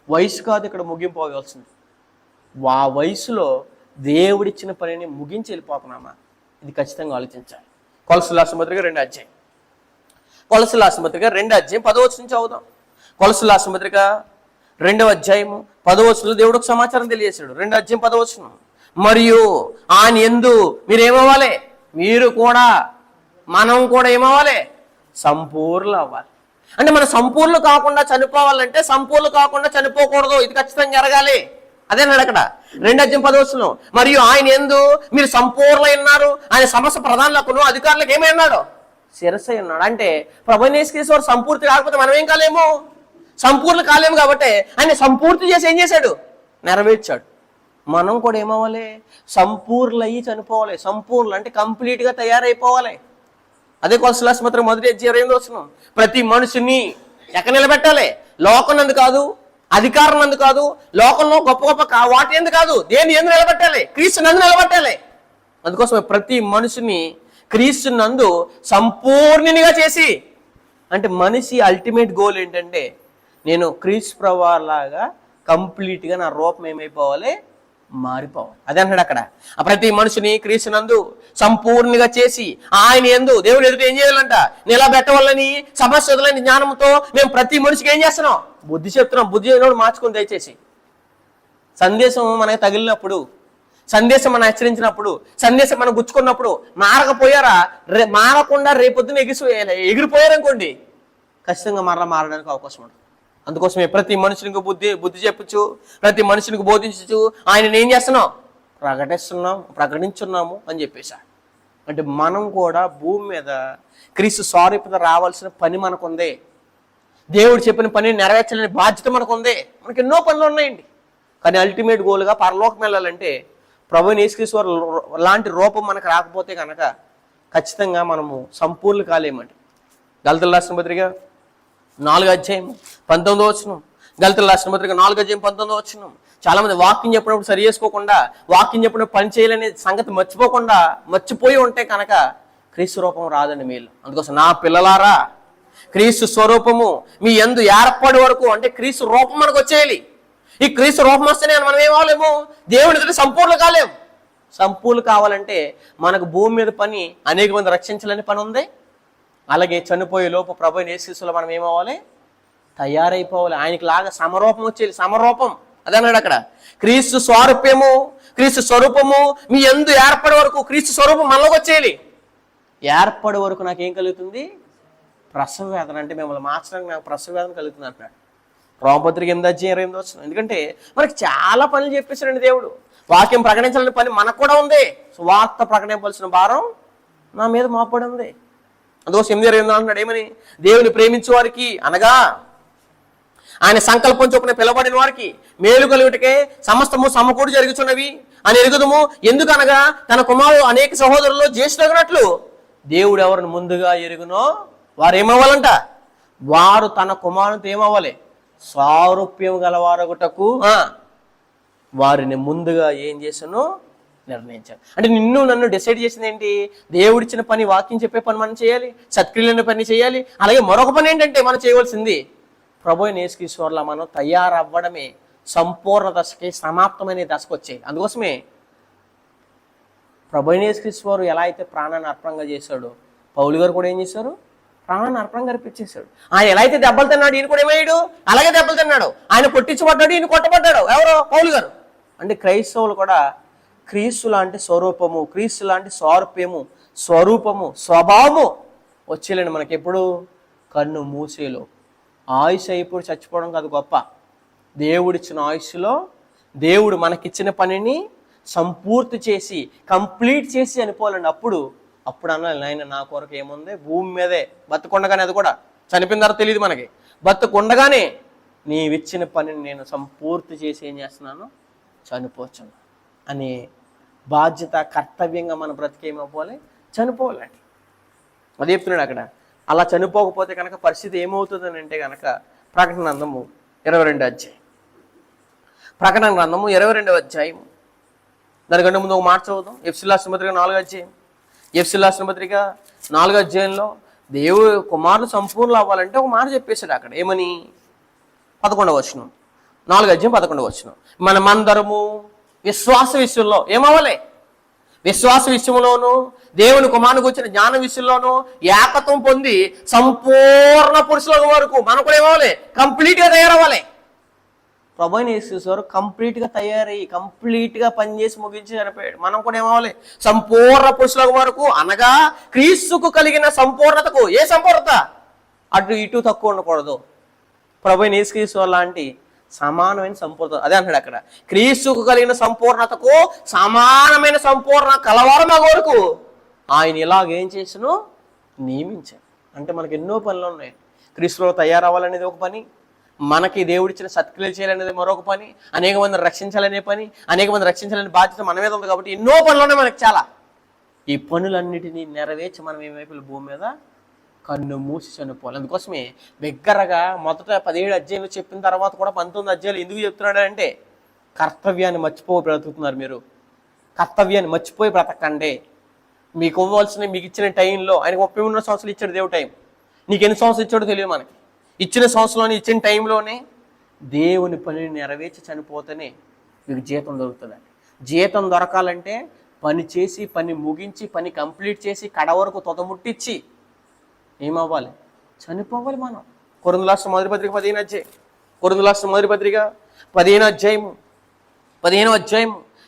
A: వయసు కాదు ఇక్కడ ముగింపోవలసింది. ఆ వయసులో దేవుడిచ్చిన పనిని ముగించి వెళ్ళిపోతున్నామా? ఇది ఖచ్చితంగా ఆలోచించాలి. కొలస్సీయులకు రాసిన పత్రిక 2వ అధ్యాయం, కొలస్సీయులకు రాసిన పత్రిక 2వ అధ్యాయం 10వ వచనం నుంచి చదువుదాం. కొలస్సీయులకు రాసిన పత్రిక 2వ అధ్యాయము 10వ వచనంలో దేవుడు ఒక సమాచారం తెలియజేశాడు. 2వ అధ్యాయం 10వ వచనం, మరియు ఆయన యందు మీరేమవ్వాలి? మీరు కూడా, మనం కూడా ఏమవ్వాలి? సంపూర్ణులు అవ్వాలి. అంటే మనం సంపూర్ణులు కాకుండా చనిపోవాలంటే సంపూర్ణులు కాకుండా చనిపోకూడదు. ఇది ఖచ్చితంగా జరగాలి. అదేనాడు అక్కడ 2వ అధ్యాయం 10వ వచనం, మరియు ఆయన యందు మీరు సంపూర్ణులై ఉన్నారు. ఆయన సమస్త ప్రధానులకు అధికారులకు ఏమై ఉన్నాడు? శిరస్సై ఉన్నాడు. అంటే ప్రభువైన యేసుక్రీస్తు వారు సంపూర్తి కాకపోతే మనం ఏం కాలేము, సంపూర్ణ కాలేము. కాబట్టి ఆయన సంపూర్తి చేసి ఏం చేశాడు? నెరవేర్చాడు. మనం కూడా ఏమవ్వాలి? సంపూర్ణులయ్యి చనిపోవాలి. సంపూర్ణులు అంటే కంప్లీట్గా తయారైపోవాలి. అదే కొలస్సీయులకు రాసిన పత్రిక 1వ అధ్యాయం 8వ వచనం, ప్రతి మనిషిని ఎక్కడ నిలబెట్టాలి? లోకం నందు కాదు, అధికారం నందు కాదు, లోకంలో గొప్ప గొప్ప వాటి ఎందు కాదు, దేని ఎందు నిలబెట్టాలి? క్రీస్తు నందు నిలబెట్టాలి. అందుకోసమే ప్రతి మనిషిని క్రీస్తు నందు సంపూర్ణునిగా చేసి, అంటే మనిషి అల్టిమేట్ గోల్ ఏంటంటే నేను క్రీస్తు ప్రభువులాగా కంప్లీట్గా నా రూపం ఏమైపోవాలి? మారిపోవాలి. అదే అంటాడు అక్కడ. ప్రతి మనిషిని క్రీస్తు నందు సంపూర్ణంగా చేసి ఆయన యందు దేవుడు ఎదుట ఏం చేయాలంట? నిలబెట్టవాలని సమస్యలని జ్ఞానంతో మేము ప్రతి మనిషికి ఏం చేస్తున్నాం? బుద్ధి చెప్తున్నాం. బుద్ధి చెప్పినప్పుడు మార్చుకొని దయచేసి. సందేశం మనకి తగిలినప్పుడు, సందేశం మనం హెచ్చరించినప్పుడు, సందేశం మనం గుచ్చుకున్నప్పుడు మారకపోయారా? మారకుండా రేపొద్దున ఎగిరిపోయారనుకోండి, ఖచ్చితంగా మరలా మారడానికి అవకాశం ఉంటుంది. అందుకోసమే ప్రతి మనుషునికి బుద్ధి చెప్పచ్చు, ప్రతి మనుషునికి బోధించచ్చు. ఆయన ఏం చేస్తున్నాం? ప్రకటించున్నాము అని చెప్పేశాడు. అంటే మనం కూడా భూమి మీద క్రీస్తు స్వరూపత రావాల్సిన పని మనకుంది. దేవుడు చెప్పిన పని నెరవేర్చాలనే బాధ్యత మనకు ఉంది. మనకి ఎన్నో పనులు ఉన్నాయండి. కానీ అల్టిమేట్ గోల్గా పరలోకం వెళ్ళాలంటే ప్రభువైన యేసుక్రీస్తు వారు లాంటి రూపం మనకు రాకపోతే కనుక ఖచ్చితంగా మనము సంపూర్ణ కాలేమండి. గలతీయులకు రాసిన పత్రిక 4:19 గలతీయులకు రాసిన పత్రిక 4:19 చాలామంది వాక్యం చెప్పినప్పుడు సరి చేసుకోకుండా, వాక్యం చెప్పినప్పుడు పని చేయాలనే సంగతి మర్చిపోయి ఉంటే కనుక క్రీస్తు రూపం రాదండి మీలో. అందుకోసం నా పిల్లలారా, క్రీస్తు స్వరూపము మీ యందు ఏర్పడి వరకు, అంటే క్రీస్తు రూపం మనకు వచ్చేయాలి. ఈ క్రీస్తు రూపం వస్తేనే మనం ఏమవ్వలేము, దేవుని ఎదుట సంపూర్ణ కాలేము. సంపూర్ణ కావాలంటే మనకు భూమి మీద పని అనేక మంది రక్షించాలని పని ఉంది. అలాగే చనిపోయే లోపు ప్రభువైన యేసుక్రీస్తులో మనం ఏమవ్వాలి, తయారైపోవాలి. ఆయనకి లాగా సమరూపం వచ్చేది. సమరూపం అదన్నాడు అక్కడ. క్రీస్తు స్వారూప్యము, క్రీస్తు స్వరూపము మీ యందు ఏర్పడే వరకు, క్రీస్తు స్వరూపం మనలోకి వచ్చేయాలి. ఏర్పడే వరకు నాకేం కలుగుతుంది, ప్రసవ వేదన. అంటే మిమ్మల్ని మార్చడానికి నాకు ప్రసవ వేదన కలుగుతుంది అంటున్నాడు. రోమపత్రిక 8:28. ఎందుకంటే మనకి చాలా పనులు చెప్పేశాడండి దేవుడు. వాక్యం ప్రకటించాలని పని మనకు కూడా ఉంది. సువార్త ప్రకటించాల్సిన భారం నా మీద మోపడి ఉంది. అందుకోసం 8:28 అంటున్నాడు ఏమని, దేవుని ప్రేమించే వారికి అనగా ఆయన సంకల్పం చొప్పున పిలవబడిన వారికి మేలు కలుగుటకే సమస్తము సమకూడి జరుగుతున్నవి అని ఎరుగుదము. ఎందుకనగా తన కుమారుడు అనేక సహోదరుల్లో జ్యేష్ఠులగినట్లు దేవుడు ఎవరిని ముందుగా ఎరుగునో వారు ఏమవ్వాలంట, వారు తన కుమారునితో ఏమవ్వాలి, సారూప్యం గలవారగుటకు వారిని ముందుగా ఏం చేశానో నిర్ణయించాను. అంటే నిన్ను నన్ను డిసైడ్ చేసింది ఏంటి, దేవుడిచ్చిన పని, వాక్యం చెప్పే పని మనం చేయాలి, సత్క్రియలైన పని చేయాలి. అలాగే మరొక పని ఏంటంటే మనం చేయవలసింది ప్రభువైన యేసుక్రీస్తులో మనం తయారవ్వడమే. సంపూర్ణ దశకి, సమాప్తమైన దశకు వచ్చాయి. అందుకోసమే ప్రభువైన యేసుక్రీస్తు వారు ఎలా అయితే ప్రాణాన్ని అర్పణంగా చేశాడో, పౌలు గారు కూడా ఏం చేశారు, ప్రాణాన్ని అర్పణంగా అర్పించేశాడు. ఆయన ఎలా అయితే దెబ్బలు తిన్నాడు, ఈయన కూడా ఏమయ్యాడు, అలాగే దెబ్బలు తిన్నాడు. ఆయన కొట్టించబడ్డాడు, ఈయన కొట్టబడ్డాడు. ఎవరో పౌలు గారు. అంటే క్రైస్తవులు కూడా క్రీస్తు లాంటి స్వరూపము, క్రీస్తు లాంటి సారూప్యము, స్వరూపము, స్వభావము వచ్చేలేండి మనకి. ఎప్పుడు కన్ను మూసేలో ఆయుష్ అయిపోయి చచ్చిపోవడం కాదు గొప్ప. దేవుడిచ్చిన ఆయుష్లో దేవుడు మనకిచ్చిన పనిని సంపూర్తి చేసి, కంప్లీట్ చేసి చనిపోవాలండి. అప్పుడు అన్నాను, నాయన నా కొరకు ఏముంది, భూమి మీదే బతుకుండగానే, అది కూడా చనిపోయిన తర్వాత తెలియదు మనకి, బతుకుండగానే నీవిచ్చిన పనిని నేను సంపూర్తి చేసి ఏం చేస్తున్నాను, చనిపోవచ్చును అనే బాధ్యత, కర్తవ్యంగా మన బ్రతికేమవ్వాలి, చనిపోవాలండి. అది చెప్తున్నాడు అక్కడ. అలా చనిపోకపోతే కనుక పరిస్థితి ఏమవుతుందని అంటే కనుక ప్రకటన గ్రంథము 22వ అధ్యాయం, ప్రకటన గ్రంథము 22వ అధ్యాయం దానికంటే ముందు ఒక మాట చదువుతాం. ఎఫెసీయులకు రాసిన పత్రిక 4వ అధ్యాయం. ఎఫెసీయులకు రాసిన పత్రిక 4వ అధ్యాయంలో దేవుడు కుమారుడు సంపూర్ణ అవ్వాలంటే ఒక మాట చెప్పేశాడు అక్కడ. ఏమని, 11వ వచనం, 4వ అధ్యాయం 11వ వచనం, మనమందరము విశ్వాస విషయంలో ఏమవ్వాలి, విశ్వాస విషయంలోను దేవుని కుమారుని గురించిన జ్ఞాన విషయంలోనూ ఏకత్వం పొంది సంపూర్ణ పురుషుల వరకు మనం కూడా ఏమవ్వాలి, కంప్లీట్గా తయారవ్వాలి. ప్రభువైన యేసు వారు కంప్లీట్గా తయారయ్యి, కంప్లీట్గా పనిచేసి ముగించి చనిపోయాడు. మనం కూడా ఏమవ్వాలి, సంపూర్ణ పురుషుల వరకు, అనగా క్రీస్తుకు కలిగిన సంపూర్ణతకు. ఏ సంపూర్ణత, అటు ఇటు తక్కువ ఉండకూడదు. ప్రభువైన యేసు వారు లాంటి సమానమైన సంపూర్ణత, అదే అంటాడు అక్కడ. క్రీస్తుకు కలిగిన సంపూర్ణతకు సమానమైన సంపూర్ణ కలవారం వరకు ఆయన ఇలాగేం చేసినో నియమించాడు. అంటే మనకి ఎన్నో పనులు ఉన్నాయి. క్రీస్తులో తయారవ్వాలనేది ఒక పని, మనకి దేవుడిచ్చిన సత్క్రియలు చేయాలనేది మరొక పని, అనేక మందిని రక్షించాలనే పని, అనేక మంది రక్షించాలనే బాధ్యత మన మీద ఉంది. కాబట్టి ఎన్నో పనులు ఉన్నాయి మనకి చాలా. ఈ పనులన్నిటినీ నెరవేర్చి మనం ఏమైపు భూమి మీద కన్ను మూసి చనిపోవాలి. అందుకోసమే దగ్గరగా మొదట 17 అధ్యాయులు చెప్పిన తర్వాత కూడా 19 అధ్యాయులు ఎందుకు చెప్తున్నాడు అంటే, కర్తవ్యాన్ని మర్చిపోయి బ్రతుకుతున్నారు మీరు. కర్తవ్యాన్ని మర్చిపోయి బ్రతకండి. మీకు ఇవ్వాల్సిన, మీకు ఇచ్చిన టైంలో, ఆయనకు 33 సంవత్సరాలు ఇచ్చాడు దేవుడు టైం. నీకు ఎన్ని సంవత్సరాలు ఇచ్చాడో తెలియదు మనకి. ఇచ్చిన సంవత్సరంలోనే, ఇచ్చిన టైంలోనే దేవుని పనిని నెరవేర్చి చనిపోతేనే మీకు జీతం దొరుకుతుందండి. జీతం దొరకాలంటే పని చేసి, పని ముగించి, పని కంప్లీట్ చేసి, కడ వరకు తొదముట్టించి ఏమవ్వాలి, చనిపోవాలి మనం. కొరింథీయులకు రాసిన మొదటి పత్రిక 15వ అధ్యాయం, కొరింథీయులకు రాసిన మొదటి పత్రిక 15వ అధ్యాయం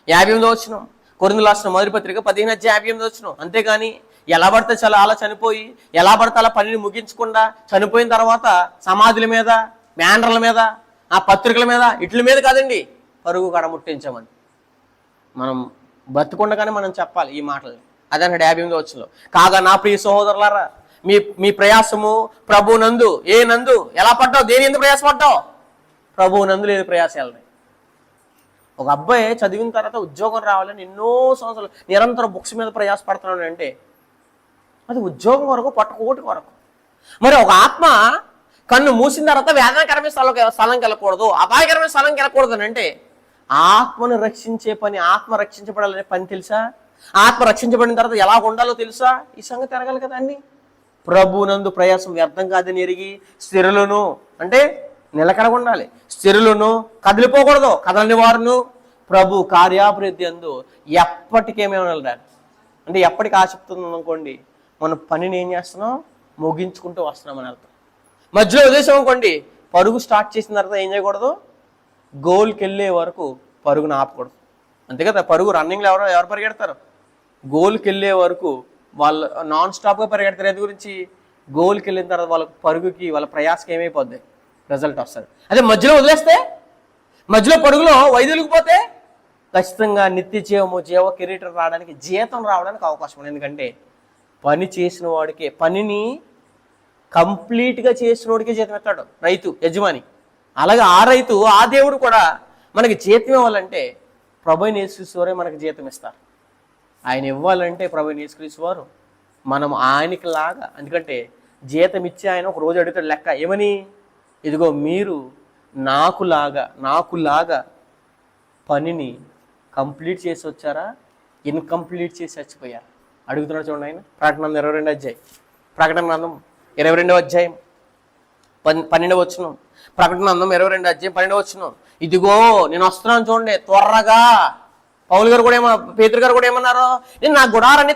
A: 58వ వచనం, కొరింథీయులకు రాసిన మొదటి పత్రిక 15వ అధ్యాయం 58వ వచనం. అంతేగాని ఎలా పడితే చాలా అలా చనిపోయి, ఎలా పడితే అలా పనిని ముగించకుండా చనిపోయిన తర్వాత సమాధుల మీద, బ్యానర్ల మీద, ఆ పత్రికల మీద, ఇట్ల మీద కాదండి పరుగు కడముట్టించామని మనం బతుకుండగానే మనం చెప్పాలి ఈ మాటలు. అదే 58వ వచనంలో, కాగా నా ప్రియ సహోదరులారా, మీ మీ ప్రయాసము ప్రభు నందు ఏ నందు ఎలా పడ్డావు, దేని ఎందుకు ప్రయాసపడ్డావు? ప్రభు నందు లేదు ప్రయాసాలని. ఒక అబ్బాయి చదివిన తర్వాత ఉద్యోగం రావాలని ఎన్నో సంవత్సరాలు నిరంతరం బుక్స్ మీద ప్రయాసపడుతున్నాడు అంటే అది ఉద్యోగం కొరకు, పట్టుకోటి కొరకు. మరి ఒక ఆత్మ కన్ను మూసిన తర్వాత వేదనకరమైన స్థలంకి వెళ్ళకూడదు, అపాయకరమైన స్థలంకి వెళ్ళకూడదు అని అంటే ఆత్మను రక్షించే పని, ఆత్మ రక్షించబడాలనే పని తెలుసా? ఆత్మ రక్షించబడిన తర్వాత ఎలా ఉండాలో తెలుసా? ఈ సంగతి తిరగాలి కదా అన్ని. ప్రభునందు ప్రయాసం వ్యర్థం కాదని ఎరిగి స్థిరులను అంటే నిలకడగా ఉండాలి, స్థిరులను కదిలిపోకూడదు, కదలని వారును ప్రభు కార్యాభివృద్ధి అందు ఎప్పటికేమేమి వెళ్ళాలి అంటే ఎప్పటికి ఆసక్తి అనుకోండి, మన పనిని ఏం చేస్తున్నాం, ముగించుకుంటూ వస్తున్నాం అని అర్థం. మధ్యలో ఉద్దేశం అనుకోండి, పరుగు స్టార్ట్ చేసిన తర్వాత ఏం చేయకూడదు, గోల్కి వెళ్ళే వరకు పరుగును ఆపకూడదు. అంతే కదా, పరుగు రన్నింగ్లో ఎవరు పరిగెడతారు? గోల్కి వెళ్ళే వరకు వాళ్ళు నాన్ స్టాప్గా పరిగెడతారు. ఎందు గురించి? గోల్కి వెళ్ళిన తర్వాత వాళ్ళ పరుగుకి, వాళ్ళ ప్రయాసకి ఏమైపోద్ది, రిజల్ట్ వస్తుంది. అదే మధ్యలో వదిలేస్తే, మధ్యలో పరుగులో వైదొలిగిపోతే ఖచ్చితంగా నిత్య జీవము, జీవ కిరీటం రావడానికి, జీతం రావడానికి అవకాశం ఉంది. ఎందుకంటే పని చేసిన వాడికే, పనిని కంప్లీట్గా చేసిన వాడికే జీతం ఎత్తాడు రైతు, యజమాని. అలాగే ఆ రైతు, ఆ దేవుడు కూడా మనకి జీతం ఇవ్వాలంటే ప్రభువుని యేసుక్రీస్తు వారే మనకి జీతం ఇస్తారు. ఆయన ఇవ్వాలంటే ప్రభువుని యేసుక్రీస్తు వారు మనం ఆయనకి లాగా, ఎందుకంటే జీతం ఇచ్చి ఆయన ఒక రోజు అడుగుతాడు లెక్క ఏమని, ఇదిగో మీరు నాకులాగా పనిని కంప్లీట్ చేసి వచ్చారా, ఇన్కంప్లీట్ చేసి చచ్చిపోయారా అడుగుతున్నాడు. చూడండి ఆయన ప్రకటన 22వ అధ్యాయం, ప్రకటన గ్రంథం 22వ అధ్యాయం 12వ వచనం, ప్రకటన గ్రంథం 22వ అధ్యాయం 12వ వచనం. ఇదిగో నేను వస్తున్నాను చూడండి త్వరగా. పౌలు గారు కూడా పేతురు గారు కూడా ఏమన్నారు, నేను నా గుడారాన్ని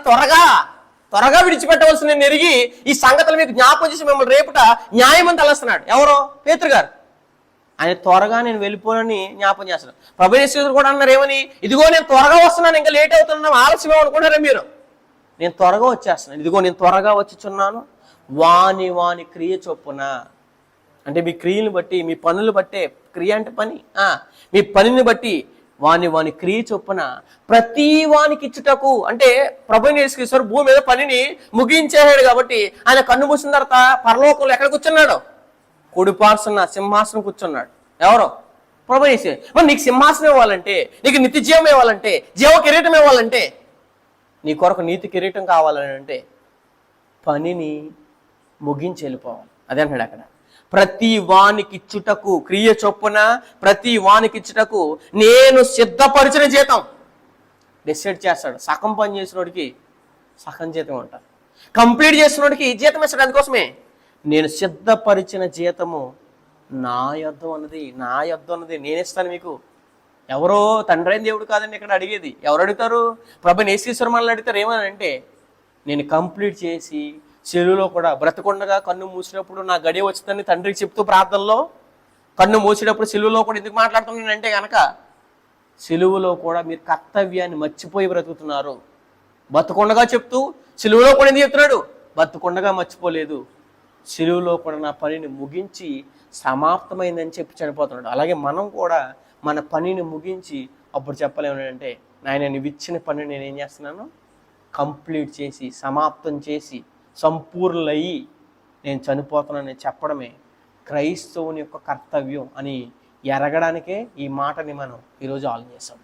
A: త్వరగా విడిచిపెట్టవలసి నేను ఎరిగి ఈ సంగతులు మీకు జ్ఞాపకం చేసి మిమ్మల్ని రేపుట న్యాయమని తలస్తున్నాడు. ఎవరో? పేతురు గారు. ఆయన త్వరగా నేను వెళ్ళిపోనని జ్ఞాపకం చేస్తున్నాడు. ప్రభు యేసు కూడా అన్నారు ఏమని, ఇదిగో నేను త్వరగా వస్తున్నాను, ఇంకా లేట్ అవుతున్నాను, ఆలస్యం అనుకుంటారా మీరు? నేను త్వరగా వచ్చేస్తున్నాను, ఇదిగో నేను త్వరగా వచ్చిచున్నాను. వాని క్రియ చొప్పున అంటే మీ క్రియలను బట్టి, మీ పనులు బట్టే, క్రియ అంటే పని, మీ పనిని బట్టి వాని క్రియ చొప్పున ప్రతి వానికి ఇచ్చుటకు. అంటే ప్రభువుని యేసుక్రీస్తు భూమి మీద పనిని ముగించేసాడు కాబట్టి ఆయన కన్ను మూసిన తర్వాత పరలోకంలో ఎక్కడ కూర్చున్నాడు? కుడిపార్శ్వన సింహాసనం కూర్చున్నాడు. ఎవరో? ప్రభువుని యేసు. మరి నీకు సింహాసనం ఇవ్వాలంటే, నీకు నిత్య జీవం ఇవ్వాలంటే, జీవ కిరీటం ఇవ్వాలంటే, నీ కొరకు నీతి కిరీటం కావాలని అంటే పనిని ముగించి వెళ్ళిపోవాలి. అదే అంటాడు అక్కడ, ప్రతి వానికి ఇచ్చుటకు, క్రియ చొప్పున ప్రతి వానికి ఇచ్చుటకు నేను సిద్ధపరిచిన జీతం డిసైడ్ చేస్తాడు. సగం పని చేసినోడికి సగం జీతం ఉంటారు, కంప్లీట్ చేసినోడికి జీతం ఇస్తాడు. అందుకోసమే నేను సిద్ధపరిచిన జీతము నా యొద్ద ఉన్నది నేను ఇస్తాను మీకు. ఎవరో తండ్రి అయిన దేవుడు కాదండి ఇక్కడ అడిగేది. ఎవరు అడుగుతారు? ప్రభువుని యేసుక్రీస్తు మనల్ని అడుగుతారు. ఏమని అంటే, నేను కంప్లీట్ చేసి చెరువులో కూడా బ్రతకుండగా కన్ను మూసినప్పుడు నా గడియ వచ్చిందని తండ్రికి చెప్తూ ప్రార్థనలో, కన్ను మూసేటప్పుడు సిలువలో కూడా ఎందుకు మాట్లాడుతున్నానంటే కనుక, సిలువలో కూడా మీరు కర్తవ్యాన్ని మర్చిపోయి బ్రతుకుతున్నారు. బతుకుండగా చెప్తూ సిలువలో కూడా ఎందుకు చెప్తున్నాడు? బతుకుండగా మర్చిపోలేదు, సిలువలో కూడా నా పనిని ముగించి సమాప్తమైందని చెప్పి చనిపోతున్నాడు. అలాగే మనం కూడా మన పనిని ముగించి అప్పుడు చెప్పలేమంటే, నాయన నువ్వు ఇచ్చిన పని నేనేం చేస్తున్నాను, కంప్లీట్ చేసి సమాప్తం చేసి సంపూర్ణలయ్యి నేను చనిపోతున్నానని చెప్పడమే క్రైస్తవుని యొక్క కర్తవ్యం అని ఎరగడానికే ఈ మాటని మనం ఈరోజు ఆలోచన చేస్తాం.